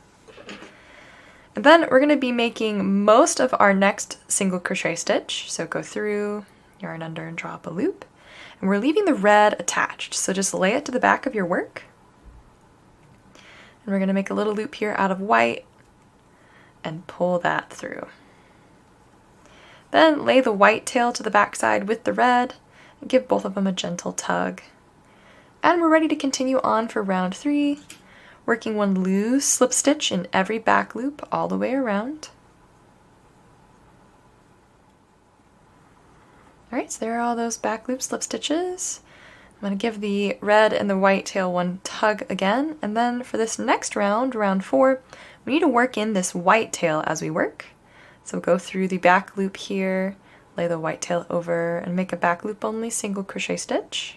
And then we're going to be making most of our next single crochet stitch. So go through, yarn under, and draw up a loop. And we're leaving the red attached, so just lay it to the back of your work. And we're going to make a little loop here out of white and pull that through. Then lay the white tail to the back side with the red and give both of them a gentle tug. And we're ready to continue on for round 3. Working 1 loose slip stitch in every back loop all the way around. Alright, so there are all those back loop slip stitches. I'm going to give the red and the white tail one tug again, and then for this next round, round 4, we need to work in this white tail as we work. So go through the back loop here, lay the white tail over, and make a back loop only single crochet stitch.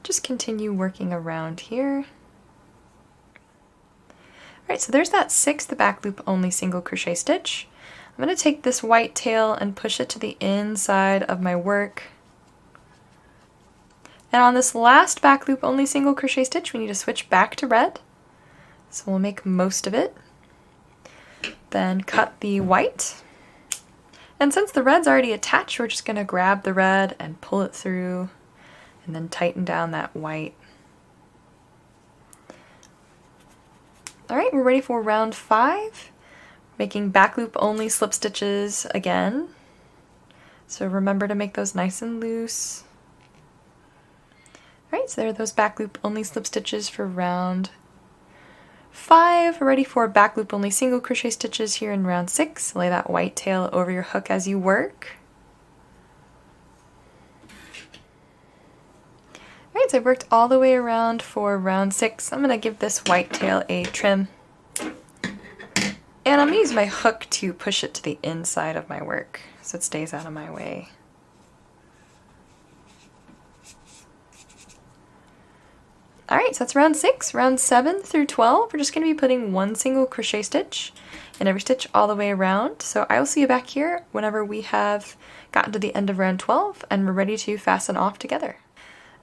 Just continue working around here. Alright, so there's that 6th back loop only single crochet stitch. I'm going to take this white tail and push it to the inside of my work. And on this last back loop only single crochet stitch, we need to switch back to red. So we'll make most of it. Then cut the white. And since the red's already attached, we're just going to grab the red and pull it through, and then tighten down that white. Alright, we're ready for round 5. Making back loop only slip stitches again. So remember to make those nice and loose. Alright, so there are those back loop only slip stitches for round 5. We're ready for back loop only single crochet stitches here in round 6. Lay that white tail over your hook as you work. Alright, so I've worked all the way around for round 6. I'm going to give this white tail a trim. And I'm going to use my hook to push it to the inside of my work so it stays out of my way. Alright, so that's round 6. Round 7 through 12, we're just going to be putting 1 single crochet stitch in every stitch all the way around. So I will see you back here whenever we have gotten to the end of round 12 and we're ready to fasten off together.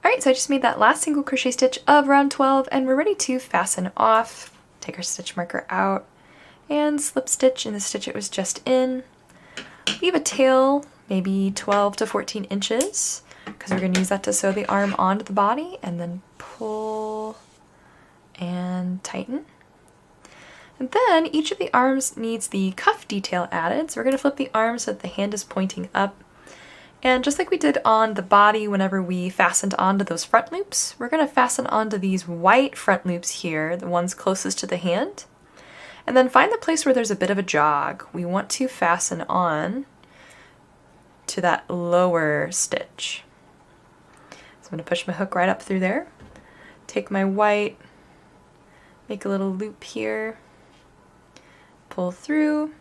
Alright, so I just made that last single crochet stitch of round 12 and we're ready to fasten off. Take our stitch marker out and slip stitch in the stitch it was just in. Leave a tail, maybe 12 to 14 inches, because we're going to use that to sew the arm onto the body, and then pull and tighten. And then each of the arms needs the cuff detail added, so we're going to flip the arm so that the hand is pointing up. And just like we did on the body whenever we fastened onto those front loops, we're going to fasten onto these white front loops here, the ones closest to the hand. And then find the place where there's a bit of a jog. We want to fasten on to that lower stitch. So I'm going to push my hook right up through there, take my white, make a little loop here, pull through,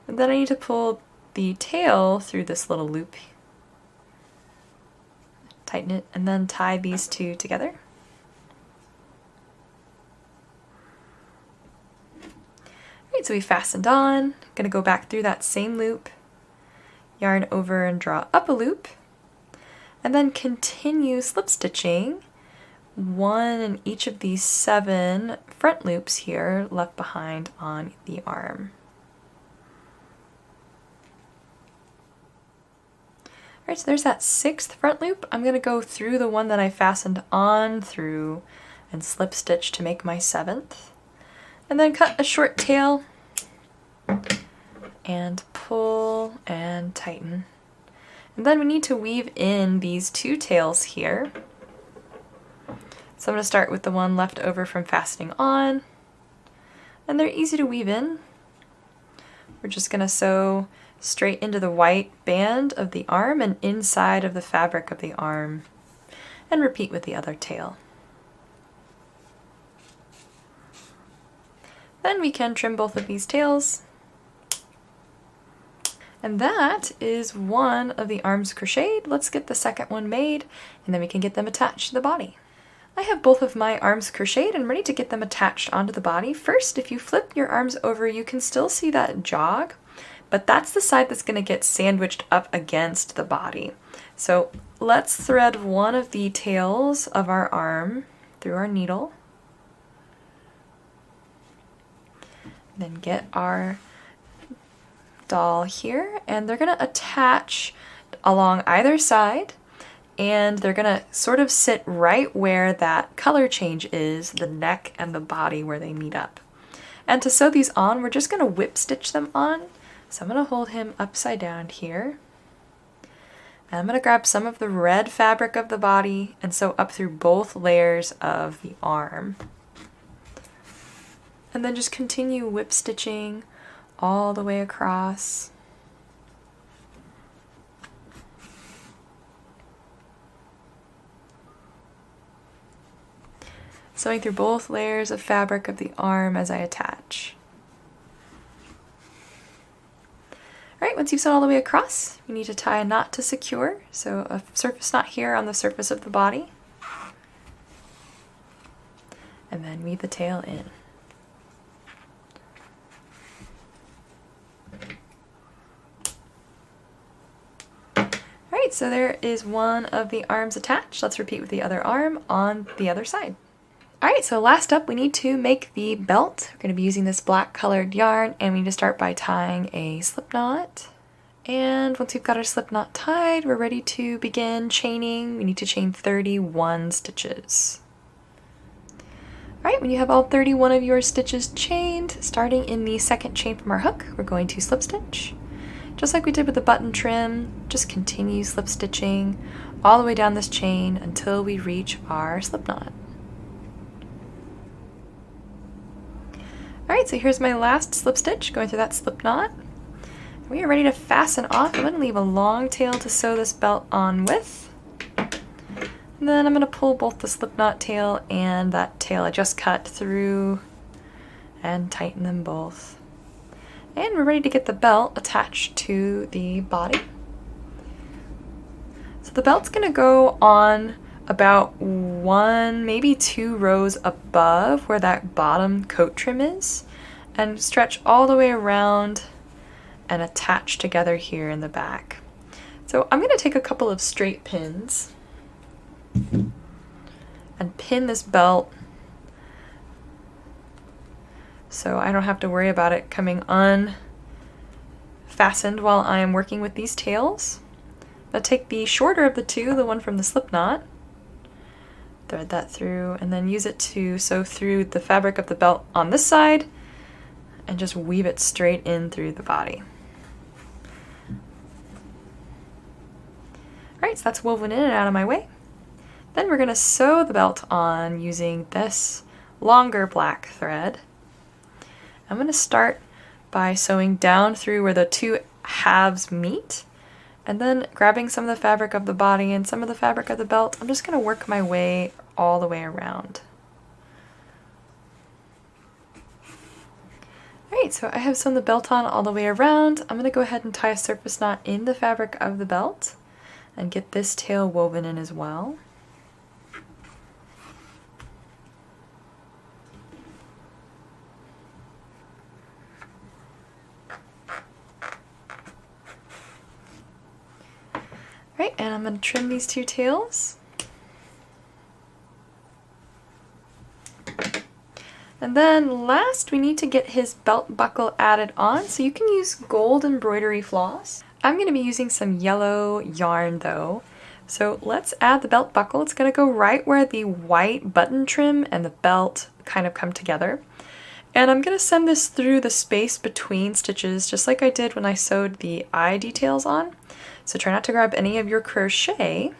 and then I need to pull the tail through this little loop, tighten it, and then tie these two together. Alright, so we fastened on. I'm going to go back through that same loop, yarn over and draw up a loop, and then continue slip stitching one in each of these 7 front loops here left behind on the arm. Alright, so there's that 6th front loop. I'm going to go through the one that I fastened on through and slip stitch to make my 7th. And then cut a short tail and pull and tighten. And then we need to weave in these 2 tails here. So I'm going to start with the one left over from fastening on, and they're easy to weave in. We're just going to sew straight into the white band of the arm and inside of the fabric of the arm, and repeat with the other tail. Then we can trim both of these tails. And that is one of the arms crocheted. Let's get the second one made, and then we can get them attached to the body. I have both of my arms crocheted and ready to get them attached onto the body. First, if you flip your arms over, you can still see that jog, but that's the side that's going to get sandwiched up against the body. So let's thread one of the tails of our arm through our needle. Then get our doll here, and they're going to attach along either side, and they're going to sort of sit right where that color change is, the neck and the body where they meet up. And to sew these on, we're just going to whip stitch them on. So I'm going to hold him upside down here. And I'm going to grab some of the red fabric of the body and sew up through both layers of the arm. And then just continue whip stitching all the way across. Sewing through both layers of fabric of the arm as I attach. Alright, once you've sewn all the way across, you need to tie a knot to secure, so a surface knot here on the surface of the body. And then weave the tail in. Alright, so there is one of the arms attached. Let's repeat with the other arm on the other side. Alright, so last up we need to make the belt. We're going to be using this black colored yarn, and we need to start by tying a slip knot. And once we've got our slip knot tied, we're ready to begin chaining. We need to chain 31 stitches. Alright, when you have all 31 of your stitches chained, starting in the second chain from our hook, we're going to slip stitch. Just like we did with the button trim, just continue slip stitching all the way down this chain until we reach our slip knot. Alright, so here's my last slip stitch going through that slip knot. We are ready to fasten off. I'm going to leave a long tail to sew this belt on with. And then I'm going to pull both the slip knot tail and that tail I just cut through and tighten them both. And we're ready to get the belt attached to the body. So the belt's going to go on about 1, maybe 2 rows above where that bottom coat trim is, and stretch all the way around and attach together here in the back. So I'm going to take a couple of straight pins and pin this belt so I don't have to worry about it coming unfastened while I am working with these tails. I'll take the shorter of the two, the one from the slip knot, Thread that through and then use it to sew through the fabric of the belt on this side and just weave it straight in through the body. Alright, so that's woven in and out of my way. Then we're going to sew the belt on using this longer black thread. I'm going to start by sewing down through where the two halves meet, and then grabbing some of the fabric of the body and some of the fabric of the belt. I'm just going to work my way all the way around. Alright, so I have sewn the belt on all the way around. I'm going to go ahead and tie a surface knot in the fabric of the belt and get this tail woven in as well. Right, and I'm going to trim these two tails. And then last, we need to get his belt buckle added on, so you can use gold embroidery floss. I'm going to be using some yellow yarn though. So let's add the belt buckle. It's going to go right where the white button trim and the belt kind of come together. And I'm going to send this through the space between stitches, just like I did when I sewed the eye details on. So try not to grab any of your crochet.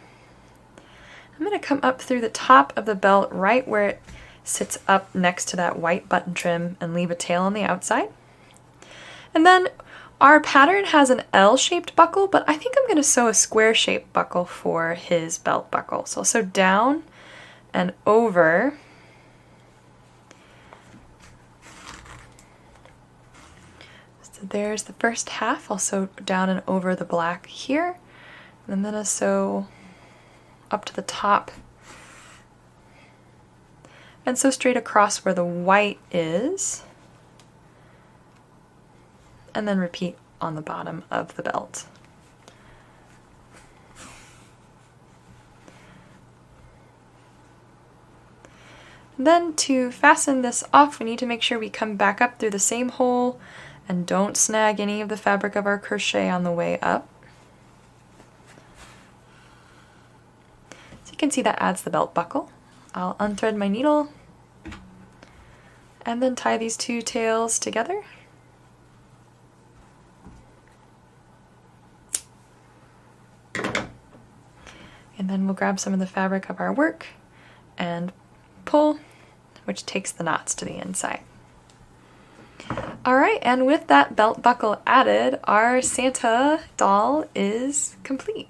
I'm going to come up through the top of the belt right where it sits up next to that white button trim and leave a tail on the outside. And then our pattern has an L-shaped buckle, but I think I'm going to sew a square-shaped buckle for his belt buckle. So I'll sew down and over. So there's the first half. I'll sew down and over the black here, and then I'll sew up to the top and sew straight across where the white is, and then repeat on the bottom of the belt. Then to fasten this off, we need to make sure we come back up through the same hole and don't snag any of the fabric of our crochet on the way up. So you can see that adds the belt buckle. I'll unthread my needle and then tie these two tails together. And then we'll grab some of the fabric of our work and pull, which takes the knots to the inside. Alright, and with that belt buckle added, our Santa doll is complete.